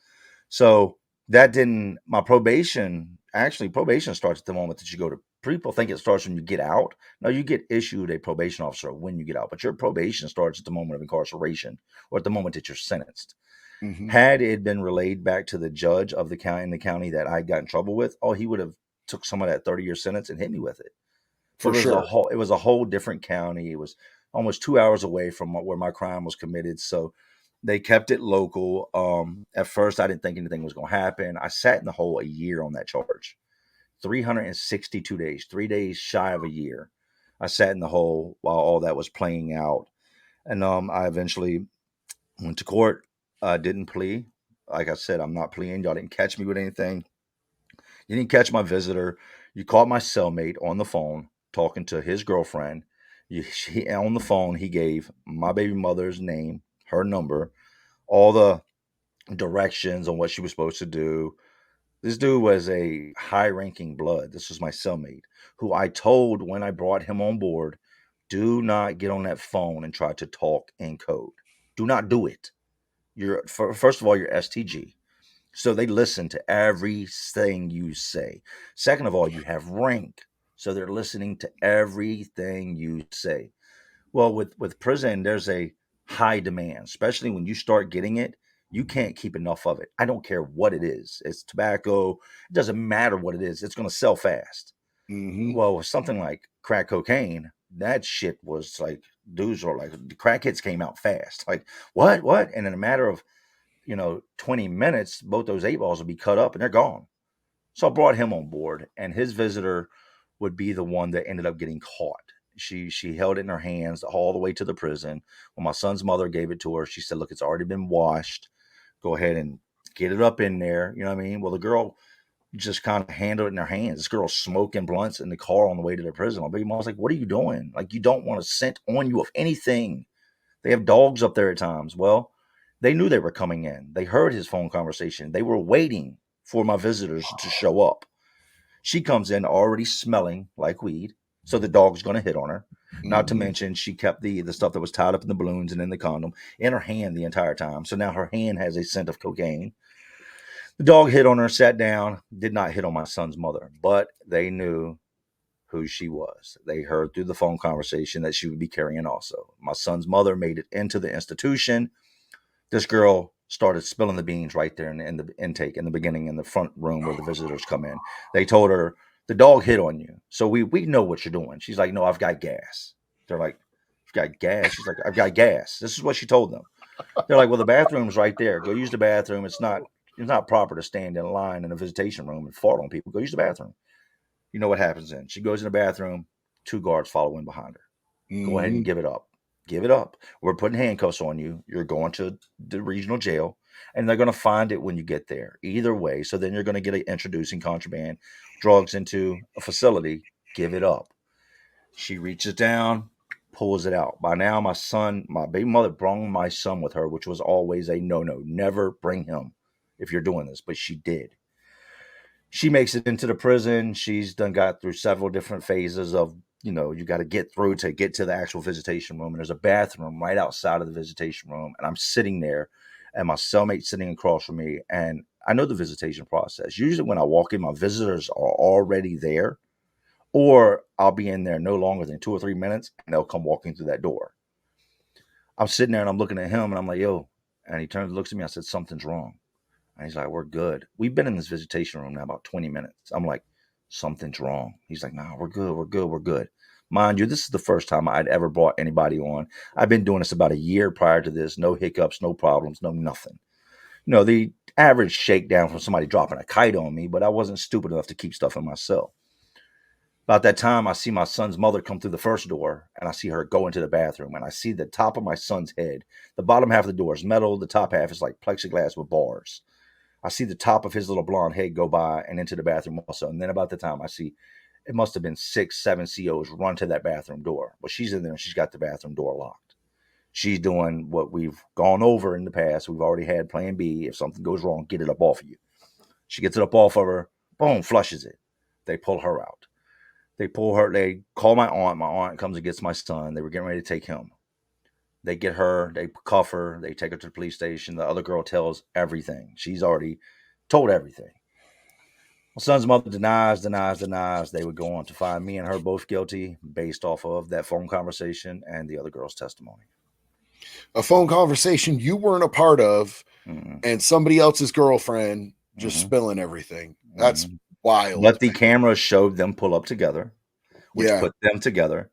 So, that didn't my probation starts at the moment that you go to people think it starts when you get out. No, you get issued a probation officer when you get out, but your probation starts at the moment of incarceration or at the moment that you're sentenced. Mhm. Had it been relayed back to the judge of the county in the county that I got in trouble with, oh, he would have took some of that 30-year sentence and hit me with it. For sure. It was a whole different county. It was almost 2 hours away from where my crime was committed. So they kept it local. At first, I didn't think anything was going to happen. I sat in the hole a year on that charge, 362 days, 3 days shy of a year. I sat in the hole while all that was playing out, and I eventually went to court. Didn't plea. Like I said, I'm not pleading. Y'all didn't catch me with anything. You didn't catch my visitor. You caught my cellmate on the phone talking to his girlfriend. On the phone, he gave my baby mother's name, her number, all the directions on what she was supposed to do. This dude was a high ranking blood. This was my cellmate, who I told when I brought him on board, do not get on that phone and try to talk in code. Do not do it. First of all, you're STG. So they listen to everything you say. Second of all, you have rank. So they're listening to everything you say. Well, with prison, there's a high demand, especially when you start getting it. You can't keep enough of it. I don't care what it is. It's tobacco. It doesn't matter what it is. It's going to sell fast. Hmm. Well, with something like crack cocaine, that shit was like dudes were like the crackheads came out fast. Like what? And in a matter of 20 minutes, both those eight balls would be cut up and they're gone. So I brought him on board, and his visitor would be the one that ended up getting caught. She held it in her hands all the way to the prison. When my son's mother gave it to her, she said, "Look, it's already been washed. Go ahead and get it up in there." You know what I mean? Well, the girl just kind of handled it in her hands. This girl smoking blunts in the car on the way to the prison. My baby mom was like, "What are you doing? Like, you don't want a scent on you of anything." They have dogs up there at times. Well, they knew they were coming in. They heard his phone conversation. They were waiting for my visitors to show up. She comes in already smelling like weed, so the dog's going to hit on her. Not to Hmm. mention, she kept the stuff that was tied up in the balloons and in the condom in her hand the entire time. So now her hand has a scent of cocaine. The dog hit on her, sat down, did not hit on my son's mother, but they knew who she was. They heard through the phone conversation that she would be carrying also. My son's mother made it into the institution. This girl started spilling the beans right there in the intake in the beginning in the front room where the visitors come in. They told her the dog hit on you, so we know what you're doing. She's like, no, I've got gas. They're like, you've got gas. She's like, I've got gas. This is what she told them. They're like, well, the bathroom's right there. Go use the bathroom. It's not proper to stand in line in a visitation room and fart on people. Go use the bathroom. You know what happens then? She goes in the bathroom. Two guards follow in behind her. Go ahead and Hmm. give it up. Give it up. We're putting handcuffs on you. You're going to the regional jail, and they're going to find it when you get there. Either way. So then you're going to get introducing contraband drugs into a facility. Give it up. She reaches down, pulls it out. By now, my baby mother brought my son with her, which was always a no no. Never bring him if you're doing this, but she did. She makes it into the prison. She's done got through several different phases of, you got to get through to get to the actual visitation room. And there's a bathroom right outside of the visitation room. And I'm sitting there and my cellmate's sitting across from me. And I know the visitation process. Usually when I walk in, my visitors are already there, or I'll be in there no longer than 2 or 3 minutes and they'll come walking through that door. I'm sitting there and I'm looking at him and I'm like, yo. And he turns and looks at me. I said, something's wrong. And he's like, we're good. We've been in this visitation room now about 20 minutes. I'm like, something's wrong. He's like, nah, we're good. We're good. We're good. Mind you, this is the first time I'd ever brought anybody on. I've been doing this about a year prior to this. No hiccups, no problems, no nothing. The average shakedown from somebody dropping a kite on me, but I wasn't stupid enough to keep stuff in myself. About that time, I see my son's mother come through the first door, and I see her go into the bathroom, and I see the top of my son's head. The bottom half of the door is metal. The top half is like plexiglass with bars. I see the top of his little blonde head go by and into the bathroom also. And then about the time I see it must have been 6, 7 COs run to that bathroom door. Well, she's in there and she's got the bathroom door locked. She's doing what we've gone over in the past. We've already had plan B. If something goes wrong, get it up off of you. She gets it up off of her, boom, flushes it. They pull her out. They pull her, they call my aunt. My aunt comes and gets my son. They were getting ready to take him. They get her, they cuff her, they take her to the police station. The other girl tells everything. She's already told everything. My son's mother denies, denies, denies. They would go on to find me and her both guilty based off of that phone conversation and the other girl's testimony. A phone conversation you weren't a part of, Mm-hmm. and somebody else's girlfriend just Mm-hmm. spilling everything. That's Mm-hmm. wild, But the man. camera showed them pull up together, which Yeah. put them together.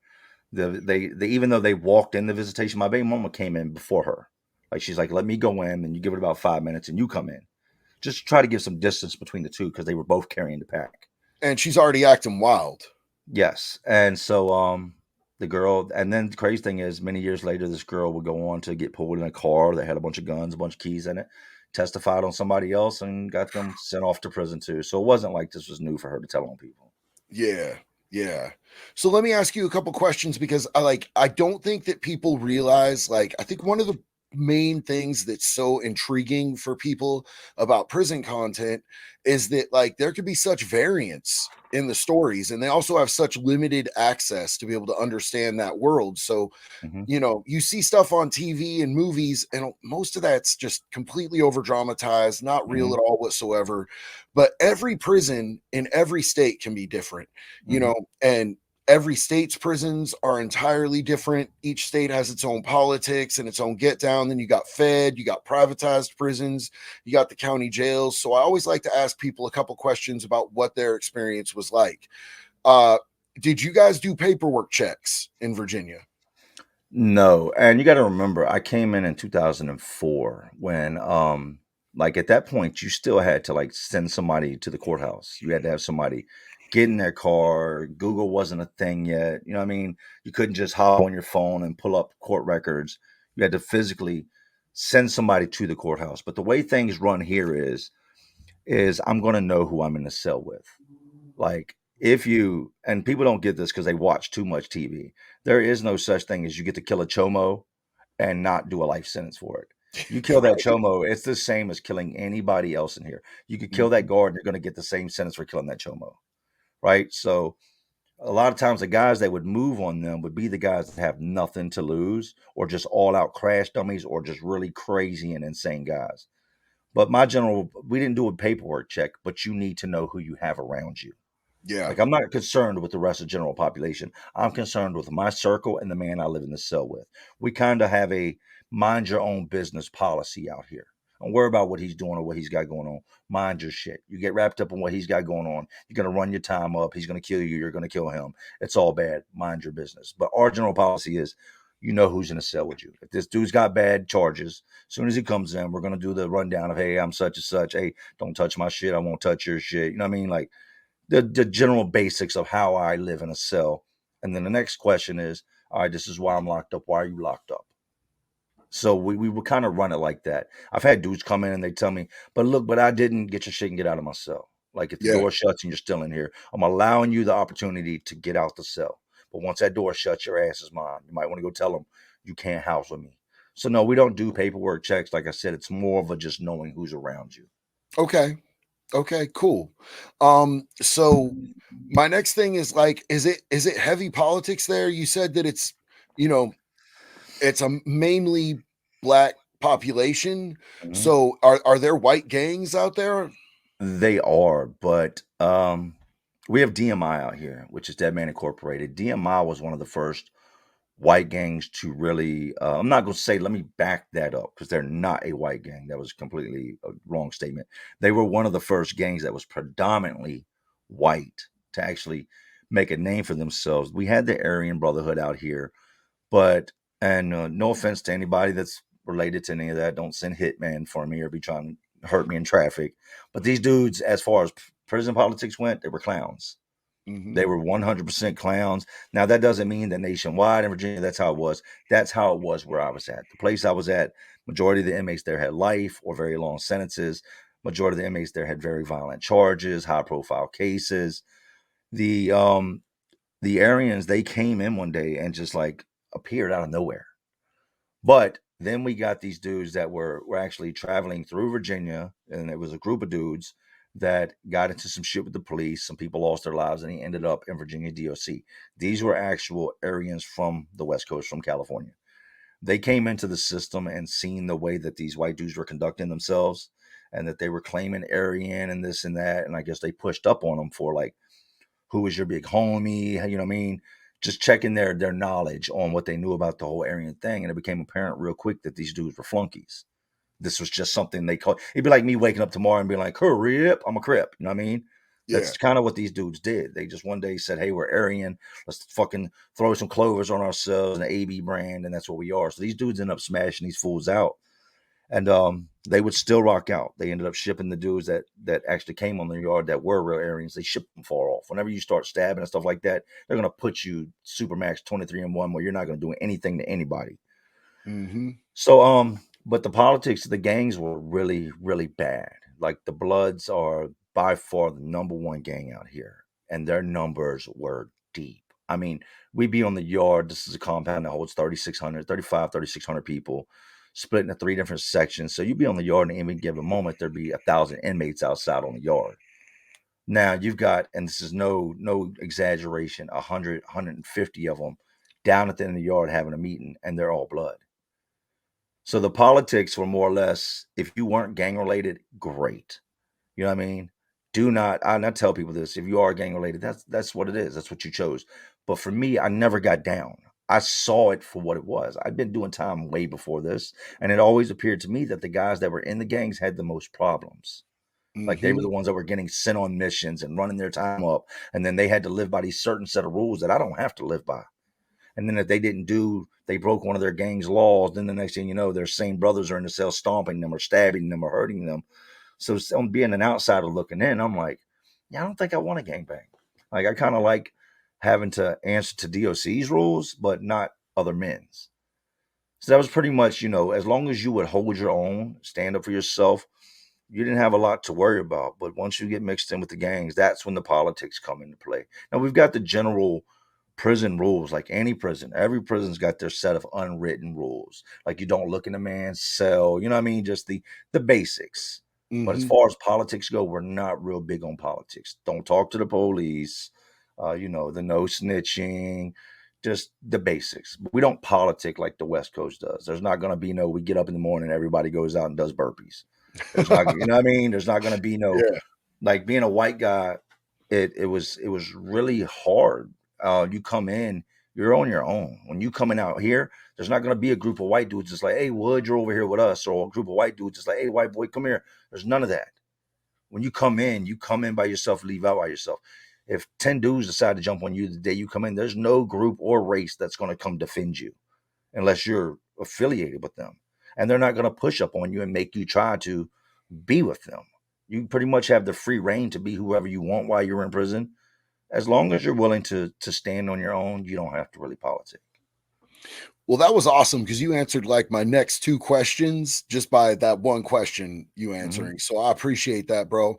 They even though they walked in the visitation, my baby mama came in before her. Like she's like, let me go in, and you give it about 5 minutes, and you come in. Just try to give some distance between the two because they were both carrying the pack. And she's already acting wild. Yes, and so the girl, and then the crazy thing is, many years later, this girl would go on to get pulled in a car that had a bunch of guns, a bunch of keys in it, testified on somebody else, and got them sent off to prison too. So it wasn't like this was new for her to tell on people. Yeah. Yeah. So let me ask you a couple questions because I don't think that people realize I think one of the main things that's so intriguing for people about prison content is that there could be such variance in the stories and they also have such limited access to be able to understand that world. So Hmm. you see stuff on TV and movies, and most of that's just completely over dramatized, not real Hmm. at all whatsoever. But every prison in every state can be different, Hmm. and every state's prisons are entirely different. Each state has its own politics and its own get down. Then you got fed, you got privatized prisons, you got the county jails. So I always like to ask people a couple questions about what their experience was like. Uh, did you guys do paperwork checks in Virginia? No, and you gotta remember, I came in 2004 when, like, at that point, you still had to, like, send somebody to the courthouse. You had to have somebody get in their car. Google wasn't a thing yet, you know what I mean? You couldn't just hop on your phone and pull up court records. You had to physically send somebody to the courthouse, but the way things run here is I'm gonna know who I'm in the cell with. Like, if you and people don't get this because they watch too much TV. There is no such thing as you get to kill a chomo and not do a life sentence for it. You kill that Right. chomo, it's the same as killing anybody else in here. You could kill that Mhm. guard, and you're gonna get the same sentence for killing that chomo, right? So, a lot of times, the guys that would move on them would be the guys that have nothing to lose or just all out crash dummies or just really crazy and insane guys. But my general we didn't do a paperwork check, but you need to know who you have around you. Yeah. Like, I'm not concerned with the rest of the general population. I'm concerned with my circle and the man I live in the cell with. We kind of have a mind your own business policy out here. Don't worry about what he's doing or what he's got going on. Mind your shit. You get wrapped up in what he's got going on. You're going to run your time up. He's going to kill you. You're going to kill him. It's all bad. Mind your business. But our general policy is you know who's in the cell with you. If this dude's got bad charges, as soon as he comes in, we're going to do the rundown of, hey, I'm such and such. Hey, don't touch my shit. I won't touch your shit. You know what I mean? Like, the general basics of how I live in a cell. And then the next question is, all right, this is why I'm locked up. Why are you locked up? So we would kind of run it like that. I've had dudes come in and they tell me, but look, but I didn't get your shit and get out of my cell. Like, if the Yeah. door shuts and you're still in here, I'm allowing you the opportunity to get out the cell. But once that door shuts, your ass is mine. You might want to go tell them you can't house with me. So no, we don't do paperwork checks. Like I said, it's more of a just knowing who's around you. Okay. Okay, cool. So my next thing is like, is it heavy politics there? You said that it's, you know, it's a mainly black population. Mhm. So are there white gangs out there? They are, but, we have DMI out here, which is Dead Man Incorporated. DMI was one of the first white gangs to really, I'm not gonna say let me back that up because 'cause they're not a white gang. That was completely a wrong statement. They were one of the first gangs that was predominantly white to actually make a name for themselves. We had the Aryan Brotherhood out here, but no offense to anybody that's related to any of that. Don't send hitman for me or be trying to hurt me in traffic. But these dudes, as far as prison politics went, they were clowns. Mhm. They were 100% clowns. Now, that doesn't mean that nationwide in Virginia, that's how it was. That's how it was where I was at. The place I was at, majority of the inmates there had life or very long sentences. Majority of the inmates there had very violent charges, high profile cases. The the Aryans, they came in one day and just like appeared out of nowhere. But then we got these dudes that were actually traveling through Virginia, and it was a group of dudes that got into some shit with the police. Some people lost their lives, and he ended up in Virginia DOC. These were actual Aryans from the West Coast, from California. They came into the system and seen the way that these white dudes were conducting themselves, and that they were claiming Aryan and this and that. And I guess they pushed up on them for like, who was your big homie, you know what I mean? Just checking their knowledge on what they knew about the whole Aryan thing, and it became apparent real quick that these dudes were flunkies. This was just something they called. It'd be like me waking up tomorrow and being like, "Crip, I'm a Crip." You know what I mean? Yeah. That's kind of what these dudes did. They just one day said, "Hey, we're Aryan. Let's fucking throw some clovers on ourselves and an AB brand, and that's what we are." So these dudes end up smashing these fools out, and they would still rock out. They ended up shipping the dudes that actually came on the yard that were real Aryans. They shipped them far off. Whenever you start stabbing and stuff like that, they're gonna put you supermax 23 and 1, where you're not gonna do anything to anybody. Mhm. So, but the politics of the gangs were really, really bad. Like, the Bloods are by far the number one gang out here, and their numbers were deep. I mean, we'd be on the yard. This is a compound that holds 3,600, 3,600 people, split into three different sections. So you'd be on the yard, and in any given moment, there'd be 1,000 inmates outside on the yard. Now you've got, and this is no exaggeration, 100, 150 of them down at the end of the yard having a meeting, and they're all blood. So the politics were more or less, if you weren't gang related, great. You know what I mean? Do not, I not tell people this. If you are gang related, that's what it is. That's what you chose. But for me, I never got down. I saw it for what it was. I'd been doing time way before this, and it always appeared to me that the guys that were in the gangs had the most problems. Like they were Hmm. the ones that were getting sent on missions and running their time up, and then they had to live by these certain set of rules that I don't have to live by. And then if they didn't do, they broke one of their gang's laws. Then the next thing you know, their same brothers are in the cell stomping them or stabbing them or hurting them. So on being an outsider looking in, I'm like, yeah, I don't think I want a gangbang. Like I kind of like having to answer to DOC's rules, but not other men's. So that was pretty much, as long as you would hold your own, stand up for yourself, you didn't have a lot to worry about. But once you get mixed in with the gangs, that's when the politics come into play. Now we've got the general prison rules, like any prison. Every prison's got their set of unwritten rules. Like you don't look in a man's cell, you know what I mean? Just the basics. But as Hmm. far as politics go, we're not real big on politics. Don't talk to the police. The no snitching, just the basics. But we don't politic like the West Coast does. There's not going to be no. We get up in the morning, everybody goes out and does burpees. There's not, you know what I mean? There's not going to be no Yeah. like being a white guy. It was really hard. You come in, you're on your own. When you coming out here, there's not going to be a group of white dudes just like, hey, Wood, you're over here with us, or a group of white dudes just like, hey, white boy, come here. There's none of that. When you come in by yourself, leave out by yourself. If 10 dudes decide to jump on you the day you come in, there's no group or race that's going to come defend you unless you're affiliated with them. And they're not going to push up on you and make you try to be with them. You pretty much have the free reign to be whoever you want while you're in prison. As long as you're willing to stand on your own, you don't have to really politic. Well, that was awesome because you answered like my next two questions just by that one question you Hmm. answering. So I appreciate that, bro.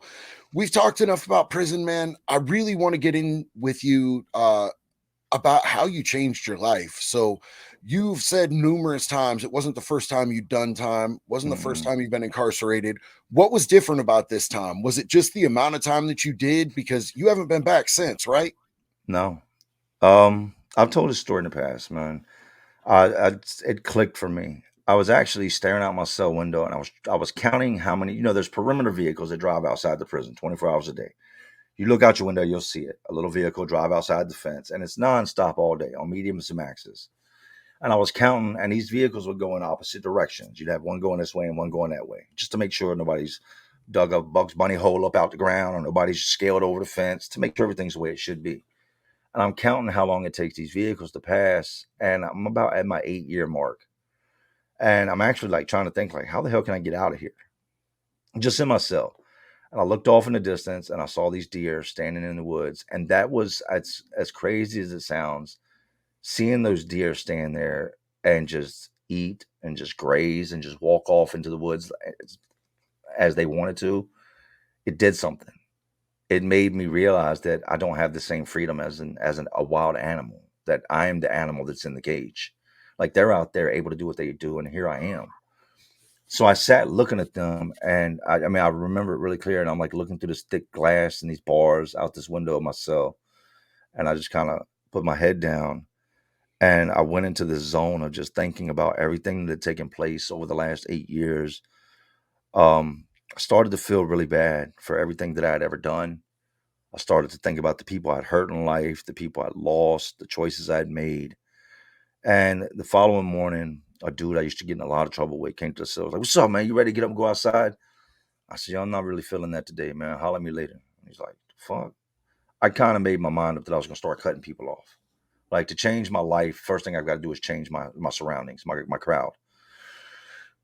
We've talked enough about prison, man. I really want to get in with you about how you changed your life. So you've said numerous times it wasn't the first time you'd done time, wasn't the first Mm-mm. time you've been incarcerated. What was different about this time? Was it just the amount of time that you did? Because you haven't been back since, right? No. I've told this story in the past, man. It clicked for me. I was actually staring out my cell window and I was counting how many, there's perimeter vehicles that drive outside the prison 24 hours a day. You look out your window, you'll see it. A little vehicle drive outside the fence, and it's nonstop all day on mediums to maxes. And I was counting, and these vehicles would go in opposite directions. You'd have one going this way and one going that way, just to make sure nobody's dug a Bugs Bunny hole up out the ground or nobody's scaled over the fence to make sure everything's the way it should be. And I'm counting how long it takes these vehicles to pass, and I'm about at my 8 year mark. And I'm actually like trying to think like, how the hell can I get out of here? Just in my cell. And I looked off in the distance and I saw these deer standing in the woods. And that was as crazy as it sounds, seeing those deer stand there and just eat and just graze and just walk off into the woods as they wanted to, it did something. It made me realize that I don't have the same freedom a wild animal, that I am the animal that's in the cage. Like they're out there able to do what they do, and here I am. So I sat looking at them, and I mean, I remember it really clear. And I'm like looking through this thick glass and these bars out this window of my cell, and I just kind of put my head down, and I went into this zone of just thinking about everything that had taken place over the last 8 years. I started to feel really bad for everything that I had ever done. I started to think about the people I'd hurt in life, the people I'd lost, the choices I'd made. And the following morning, a dude I used to get in a lot of trouble with came to the cell. I was like, "What's up, man? You ready to get up and go outside?" I said, "Yo, I'm not really feeling that today, man. Holler at me later." And he's like, "Fuck." I kind of made my mind up that I was going to start cutting people off. Like to change my life, first thing I've got to do is change my surroundings, my crowd.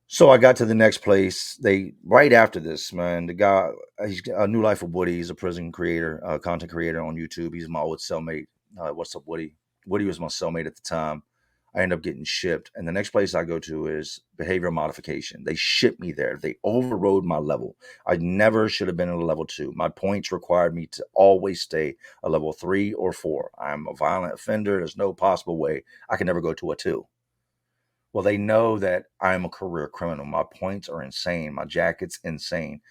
So I got to the next place. They right after this, man. The guy, he's a New Life of Woody. He's a prison creator, content creator on YouTube. He's my old cellmate. What's up, Woody? Woody was my cellmate at the time. I ended up getting shipped, and the next place I go to is behavioral modification. They shipped me there. They overrode my level. I never should have been at a level 2. My points required me to always stay a level 3 or 4. I'm a violent offender. There's no possible way I can never go to a 2. Well, they know that I'm a career criminal. My points are insane. My jacket's insane.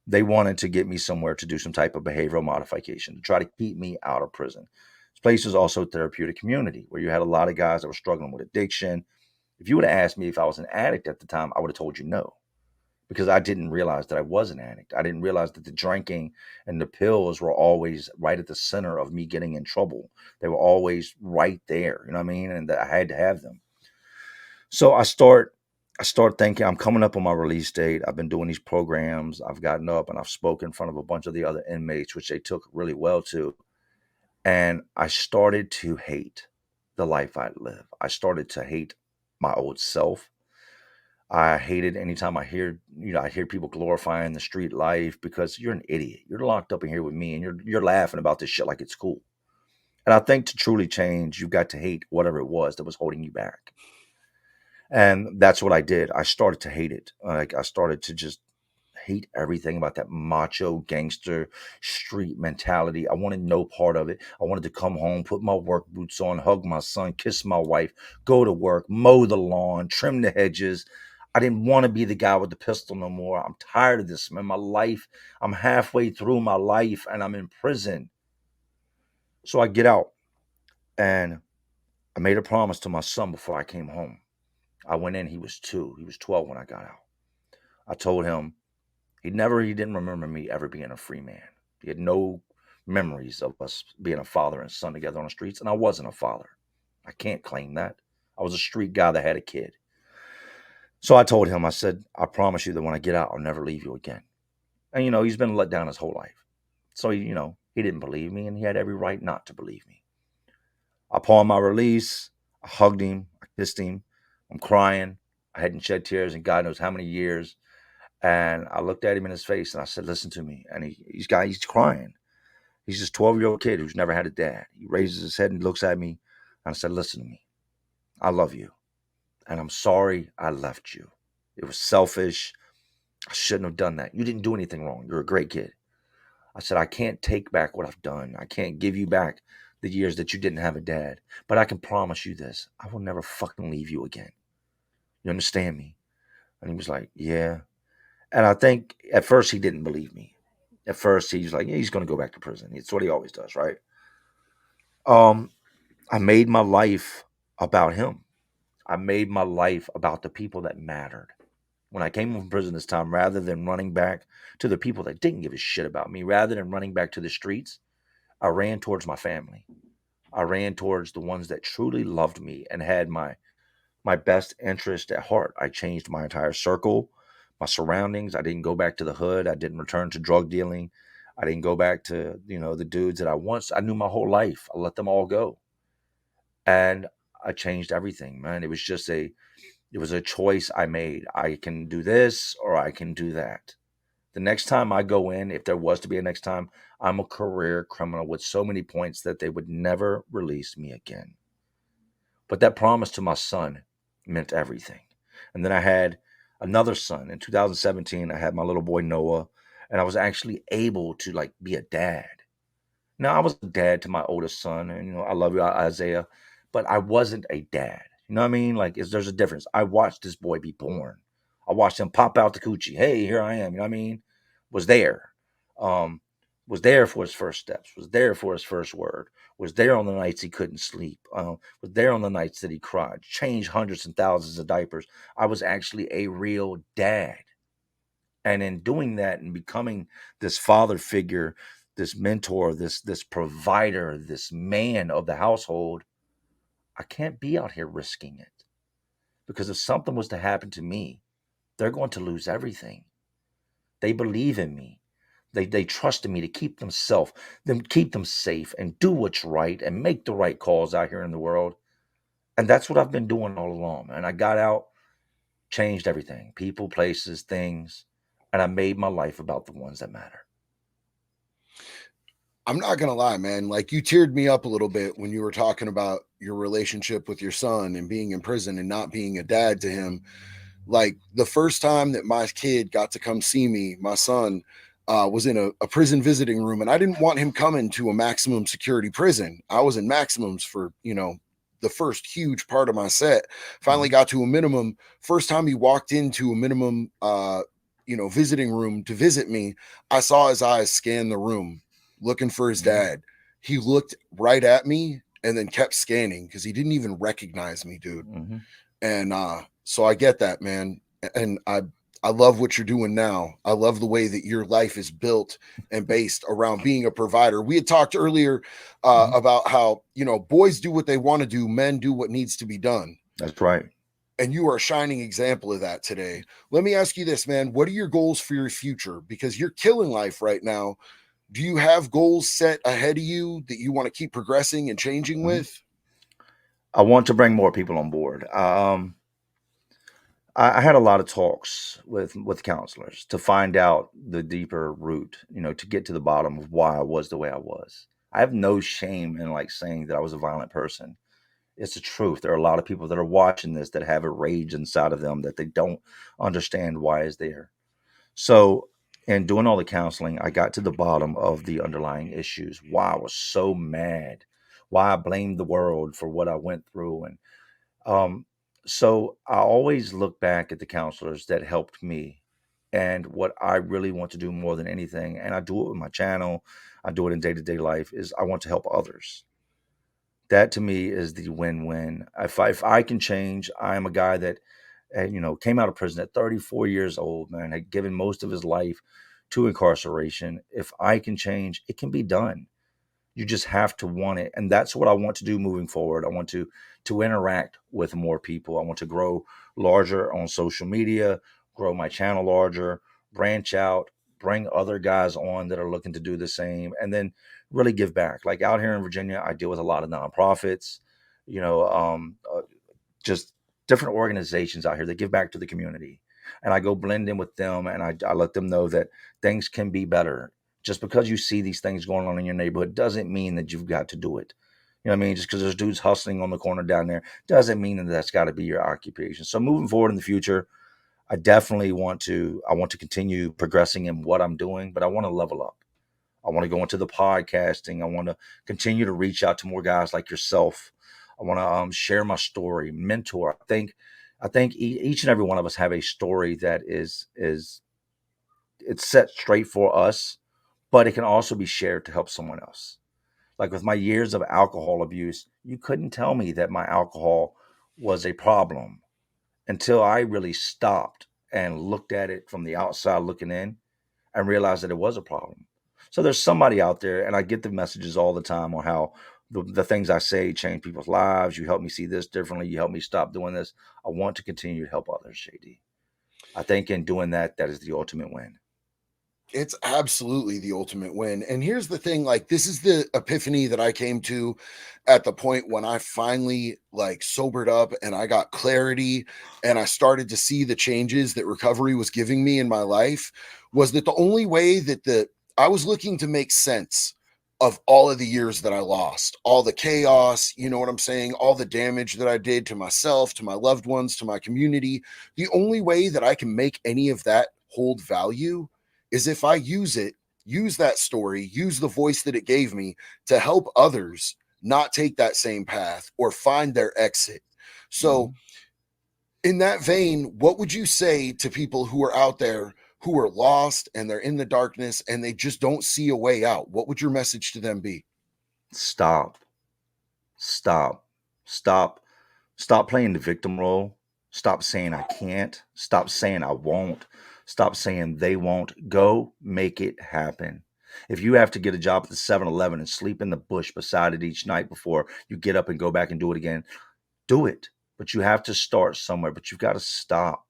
They wanted to get me somewhere to do some type of behavioral modification to try to keep me out of prison. This place is also a therapeutic community where you had a lot of guys that were struggling with addiction. If you would have asked me if I was an addict at the time, I would have told you no. because I didn't realize that I was an addict. I didn't realize that the drinking and the pills were always right at the center of me getting in trouble. They were always right there, you know what I mean? And that I had to have them. So I start thinking I'm coming up on my release date. I've been doing these programs. I've gotten up and I've spoken in front of a bunch of the other inmates, which they took really well to. And I started to hate the life I live. I started to hate my old self. I hate it anytime I hear people glorifying the street life because you're an idiot. You're locked up in here with me and you're laughing about this shit like it's cool. And I think to truly change, you've got to hate whatever it was that was holding you back. And that's what I did. I started to hate it. Like I started to just hate everything about that macho gangster street mentality. I wanted no part of it. I wanted to come home, put my work boots on, hug my son, kiss my wife, go to work, mow the lawn, trim the hedges. I didn't want to be the guy with the pistol no more. I'm tired of this, man. My life, I'm halfway through my life and I'm in prison. So I get out and I made a promise to my son before I came home. I went in, he was 2. He was 12 when I got out. I told him he didn't remember me ever being a free man. He had no memories of us being a father and son together on the streets, and I wasn't a father. I can't claim that. I was a street guy that had a kid. So I told him, I said, I promise you that when I get out, I'll never leave you again. And he's been let down his whole life. So he didn't believe me, and he had every right not to believe me. Upon my release, I hugged him, I kissed him. I'm crying. I hadn't shed tears in God knows how many years. And I looked at him in his face and I said, listen to me. And he's crying. He's this 12-year-old kid who's never had a dad. He raises his head and looks at me. And I said, listen to me. I love you. And I'm sorry I left you. It was selfish. I shouldn't have done that. You didn't do anything wrong. You're a great kid. I said, I can't take back what I've done. I can't give you back the years that you didn't have a dad. But I can promise you this. I will never fucking leave you again. You understand me? And he was like, yeah. And I think at first he didn't believe me. At first he's like, yeah, he's going to go back to prison. It's what he always does, right? Um, I made my life about him. I made my life about the people that mattered. When I came from prison this time, rather than running back to the people that didn't give a shit about me, rather than running back to the streets, I ran towards my family. I ran towards the ones that truly loved me and had my best interest at heart. I changed my entire circle, my surroundings. I didn't go back to the hood. I didn't return to drug dealing. I didn't go back to, the dudes that I knew my whole life. I let them all go. And I changed everything, man. It was a choice I made. I can do this or I can do that. The next time I go in, if there was to be a next time, I'm a career criminal with so many points that they would never release me again. But that promise to my son meant everything. And then I had another son in 2017. I had my little boy Noah, and I was actually able to like be a dad. Now I was a dad to my oldest son, and I love you, Isaiah, but I wasn't a dad. You know what I mean? Like, there's a difference. I watched this boy be born. I watched him pop out the coochie. Hey, here I am. You know what I mean? Was there. Um, was there for his first steps. Was there for his first word. Was there on the nights he couldn't sleep. Was there on the nights that he cried. Changed hundreds and thousands of diapers. I was actually a real dad. And in doing that and becoming this father figure, this mentor, this provider, this man of the household, I can't be out here risking it. Because if something was to happen to me, they're going to lose everything. They believe in me. They trust in me to keep them safe and do what's right and make the right calls out here in the world. And that's what I've been doing all along. And I got out, changed everything. People, places, things, and I made my life about the ones that matter. I'm not gonna lie, man. Like you teared me up a little bit when you were talking about your relationship with your son and being in prison and not being a dad to him. Like the first time that my kid got to come see me, my son was in a prison visiting room, and I didn't want him coming to a maximum security prison. I was in maximums for the first huge part of my set. Finally Mhm. got to a minimum. First time he walked into a minimum, visiting room to visit me, I saw his eyes scan the room, looking for his Mhm. dad. He looked right at me and then kept scanning because he didn't even recognize me, dude. Mhm. And so I get that, man. And I love what you're doing now. I love the way that your life is built and based around being a provider. We had talked earlier Mhm. about how, you know, boys do what they want to do, men do what needs to be done. That's right. And you are a shining example of that today. Let me ask you this, man. What are your goals for your future? Because you're killing life right now. Do you have goals set ahead of you that you want to keep progressing and changing Mhm. with? I want to bring more people on board. I had a lot of talks with counselors to find out the deeper root, to get to the bottom of why I was the way I was. I have no shame in like saying that I was a violent person. It's the truth. There are a lot of people that are watching this that have a rage inside of them that they don't understand why is there. So, in doing all the counseling, I got to the bottom of the underlying issues. Why I was so mad, why I blamed the world for what I went through, and um, so I always look back at the counselors that helped me and what I really want to do more than anything. And I do it with my channel. I do it in day to day life is I want to help others. That to me is the win-win. If I can change, I am a guy that, came out of prison at 34 years old, man, had given most of his life to incarceration. If I can change, it can be done. You just have to want it, and that's what I want to do moving forward. I want to interact with more people. I want to grow larger on social media, grow my channel larger, branch out, bring other guys on that are looking to do the same, and then really give back. Like out here in Virginia, I deal with a lot of nonprofits, you know, just different organizations out here that give back to the community. And I go blend in with them and I let them know that things can be better. Just because you see these things going on in your neighborhood doesn't mean that you've got to do it. You know what I mean? Just because there's dudes hustling on the corner down there doesn't mean that that's got to be your occupation. So moving forward in the future, I want to continue progressing in what I'm doing, but I want to level up. I want to go into the podcasting. I want to continue to reach out to more guys like yourself. I want to share my story, mentor. I think each and every one of us have a story that is it's set straight for us, but it can also be shared to help someone else. Like with my years of alcohol abuse, you couldn't tell me that my alcohol was a problem until I really stopped and looked at it from the outside looking in and realized that it was a problem. So there's somebody out there, and I get the messages all the time on how the things I say change people's lives. You help me see this differently. You help me stop doing this. I want to continue to help others, JD. I think in doing that, that is the ultimate win. It's absolutely the ultimate win. And here's the thing, like this is the epiphany that I came to at the point when I finally like sobered up and I got clarity and I started to see the changes that recovery was giving me in my life was that the only way that the I was looking to make sense of all of the years that I lost, all the chaos, you know what I'm saying, all the damage that I did to myself, to my loved ones, to my community. The only way that I can make any of that hold value is if I use that story, use the voice that it gave me to help others not take that same path or find their exit. So, Mhm. in that vein, what would you say to people who are out there who are lost and they're in the darkness and they just don't see a way out? What would your message to them be? Stop. Stop. Stop. Stop playing the victim role. Stop saying I can't. Stop saying I won't. Stop saying they won't. Go make it happen. If you have to get a job at the 7-Eleven and sleep in the bush beside it each night before you get up and go back and do it again, do it. But you have to start somewhere, but you've got to stop.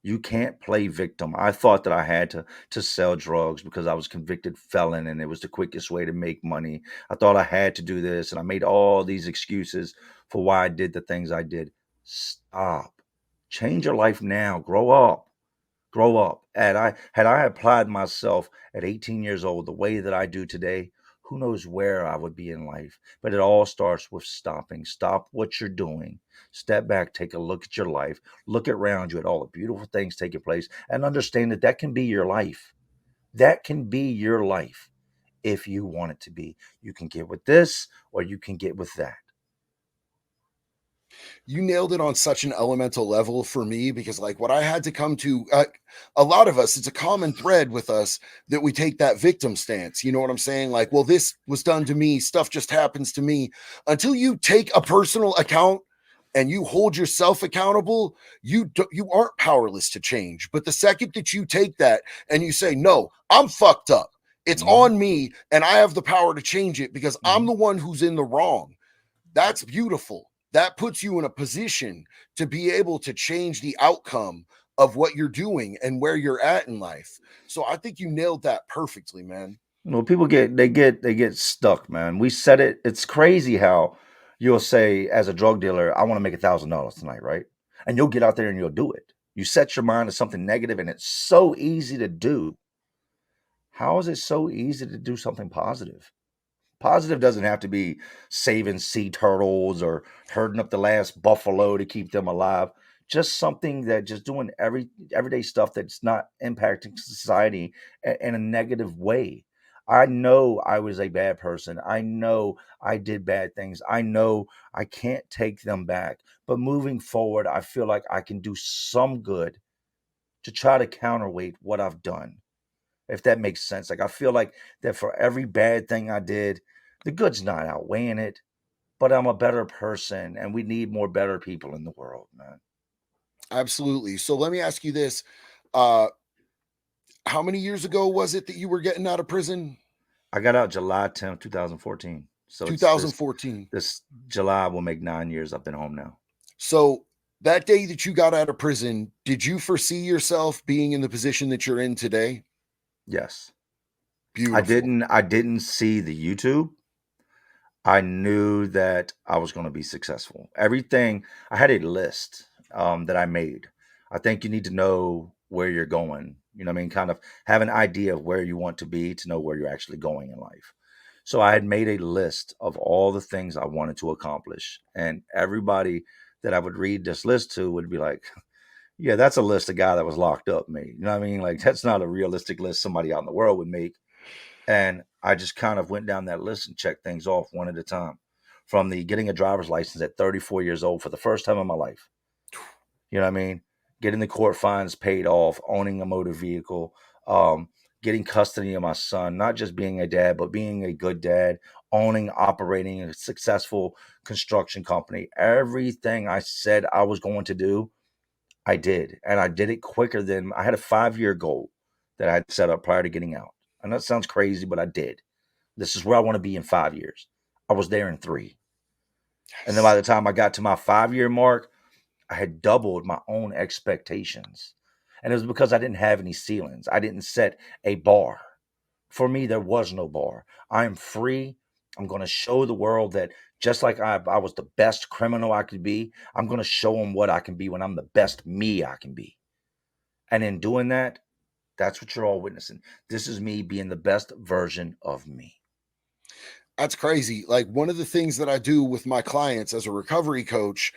You can't play victim. I thought that I had to sell drugs because I was convicted felon and it was the quickest way to make money. I thought I had to do this and I made all these excuses for why I did the things I did. Stop. Change your life now. Grow up. Grow up. And I had I applied myself at 18 years old the way that I do today, who knows where I would be in life. But it all starts with stopping. Stop what you're doing. Step back, take a look at your life, look around you at all the beautiful things taking place, and understand that that can be your life. That can be your life if you want it to be. You can get with this or you can get with that. You nailed it on such an elemental level for me because like what I had to come to a lot of us, it's a common thread with us that we take that victim stance, you know what I'm saying, like, well, this was done to me, stuff just happens to me, until you take a personal account and you hold yourself accountable, you aren't powerless to change. But the second that you take that and you say, "No, I'm fucked up. It's Mhm, on me and I have the power to change it because I'm mhm. the one who's in the wrong." That's beautiful. That puts you in a position to be able to change the outcome of what you're doing and where you're at in life. So I think you nailed that perfectly, man. Well, people get stuck, man. We said it. It's crazy how you'll say as a drug dealer, "I want to make $1,000 tonight," right? And you'll get out there and you'll do it. You set your mind to something negative, and it's so easy to do. How is it so easy to do something positive? Positive doesn't have to be saving sea turtles or herding up the last buffalo to keep them alive. Just something that just doing everyday stuff that's not impacting society in a negative way. I know I was a bad person. I know I did bad things. I know I can't take them back. But moving forward, I feel like I can do some good to try to counterweight what I've done, if that makes sense. Like I feel like that for every bad thing I did, the good's not outweighing it, but I'm a better person and we need more better people in the world, man. Absolutely. So let me ask you this. Uh how many years ago was it that you were getting out of prison? I got out July 10th, 2014. So it's this 2014. this July will make 9 years I've been home now. So that day that you got out of prison, did you foresee yourself being in the position that you're in today? Yes. I Beautiful. didn't I didn't see the YouTube. I knew that I was going to be successful. Everything I had a list that I made. I think you need to know where you're going. You know what I mean? Kind of have an idea of where you want to be to know where you're actually going in life. So I had made a list of all the things I wanted to accomplish. And everybody that I would read this list to would be like, yeah, that's a list a guy that was locked up made. You know what I mean? Like, that's not a realistic list somebody out in the world would make. And I just kind of went down that list and checked things off one at a time. From the getting a driver's license at 34 years old for the first time in my life. You know what I mean? Getting the court fines paid off, owning a motor vehicle, getting custody of my son, not just being a dad, but being a good dad, owning, operating a successful construction company. Everything I said I was going to do, I did. And I did it quicker than I had a 5 year goal that I had set up prior to getting out. I know it sounds crazy, but I did. This is where I want to be in 5 years. I was there in three. And then by Yes. the time I got to my 5 year mark, I had doubled my own expectations. And it was because I didn't have any ceilings. I didn't set a bar. For me, there was no bar. I am free. I'm going to show the world that just like I was the best criminal I could be, I'm going to show them what I can be when I'm the best me I can be. And in doing that, that's what you're all witnessing. This is me being the best version of me. That's crazy. Like one of the things that I do with my clients as a recovery coach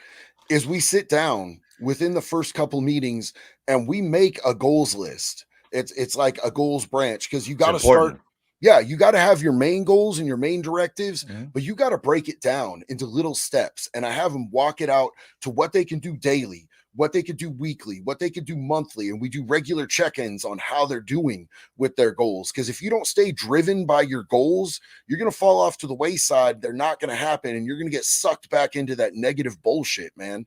is we sit down within the first couple meetings and we make a goals list. It's like a goals branch because you It's got to start. important. Yeah, you got to have your main goals and your main directives, Mhm. but you got to break it down into little steps. And I have them walk it out to what they can do daily, what they could do weekly, what they could do monthly. And we do regular check ins on how they're doing with their goals. Because if you don't stay driven by your goals, you're going to fall off to the wayside. They're not going to happen. And you're going to get sucked back into that negative bullshit, man.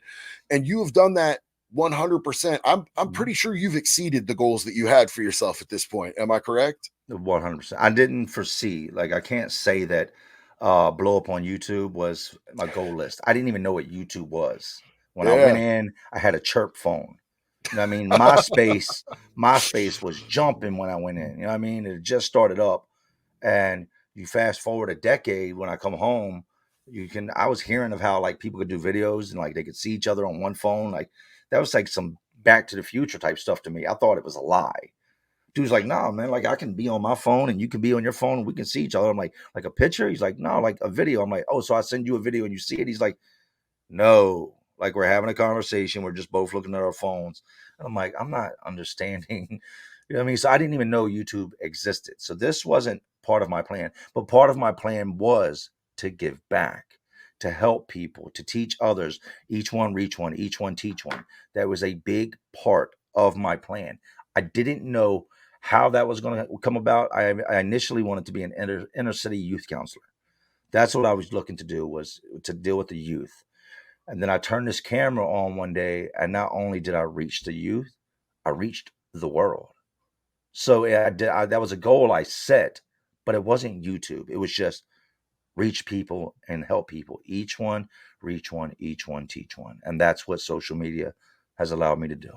And you have done that 100%. I'm Mhm. pretty sure you've exceeded the goals that you had for yourself at this point. Am I correct? 100%. I didn't foresee, like, I can't say that blow up on YouTube was my goal list. I didn't even know what YouTube was. When I went Yeah. in, I had a chirp phone. You know what I mean? MySpace was jumping when I went in. You know what I mean? It just started up. And you fast forward a decade when I come home, I was hearing of how like people could do videos and like they could see each other on one phone. Like that was like some back to the future type stuff to me. I thought it was a lie. Dude's like, "No, man, like I can be on my phone and you can be on your phone and we can see each other." I'm like a picture? He's like, "No, like a video." I'm like, "Oh, so I send you a video and you see it?" He's like, "No, like we're having a conversation. We're just both looking at our phones." And I'm like, "I'm not understanding." You know what I mean? So I didn't even know YouTube existed. So this wasn't part of my plan. But part of my plan was to give back, to help people, to teach others, each one reach one, each one teach one. That was a big part of my plan. I didn't know how that was going to come about. I initially wanted to be an inner city youth counselor. That's what I was looking to do, was to deal with the youth. And then I turned this camera on one day, and not only did I reach the youth, I reached the world. So yeah, that was a goal I set, but it wasn't YouTube. It was just reach people and help people. Each one, reach one, each one, teach one. And that's what social media has allowed me to do.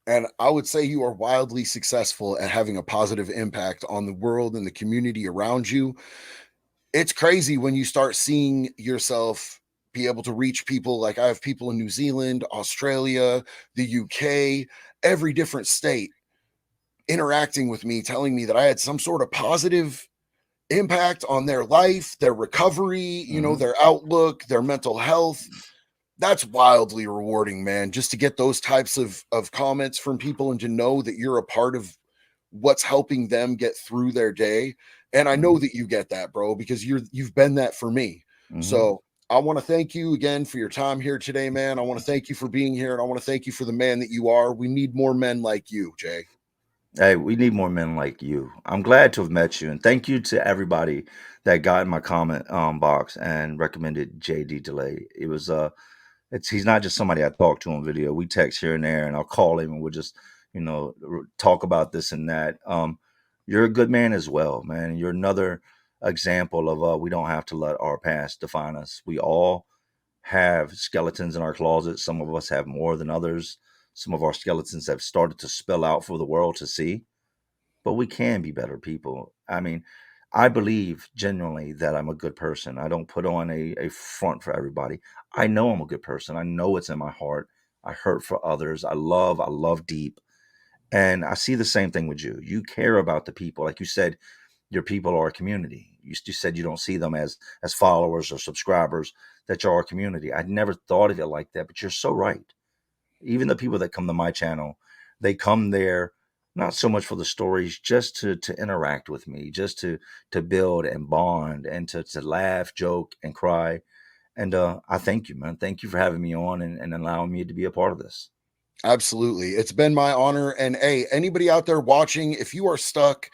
And I would say you are wildly successful at having a positive impact on the world and the community around you. It's crazy when you start seeing yourself be able to reach people. Like I have people in New Zealand, Australia, the UK, every different state interacting with me, telling me that I had some sort of positive impact on their life, their recovery, Hmm. their outlook, their mental health. That's wildly rewarding, man. Just to get those types of comments from people and to know that you're a part of what's helping them get through their day. And I know Hmm. that you get that, bro, because you've been that for me. Hmm. So I want to thank you again for your time here today, man. I want to thank you for being here, and I want to thank you for the man that you are. We need more men like you, Jay. Hey, we need more men like you. I'm glad to have met you, and thank you to everybody that got in my comment box and recommended JD Delay. It's he's not just somebody I talk to on video. We text here and there, and I'll call him, and we'll just talk about this and that. You're a good man as well, man. You're another example of we don't have to let our past define us. We all have skeletons in our closet. Some of us have more than others. Some of our skeletons have started to spill out for the world to see, but we can be better people. I mean, I believe genuinely that I'm a good person. I don't put on a front for everybody. I know I'm a good person. I know it's in my heart. I hurt for others. I love deep. And I see the same thing with you. You care about the people. Like you said, your people are a community. You said you don't see them as followers or subscribers, that you're a community. I never thought of it like that, but you're so right. Even the people that come to my channel, they come there not so much for the stories, just to interact with me, just to build and bond and to laugh, joke, and cry. And I thank you, man. Thank you for having me on and allowing me to be a part of this. Absolutely. It's been my honor. And hey, anybody out there watching, if you are stuck,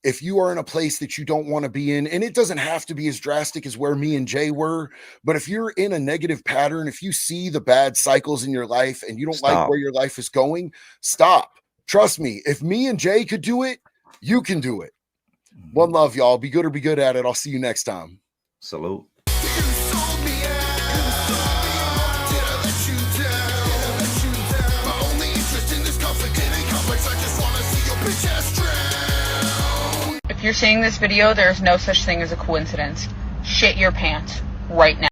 if you are in a place that you don't want to be in, and it doesn't have to be as drastic as where me and Jay were, but if you're in a negative pattern, if you see the bad cycles in your life and you don't like where Stop. your life is going, stop. Trust me, if me and Jay could do it, you can do it. One Mhm. love, y'all. Be good or be good at it. I'll see you next time. Salute. If you're seeing this video, there's no such thing as a coincidence. Shit your pants right now.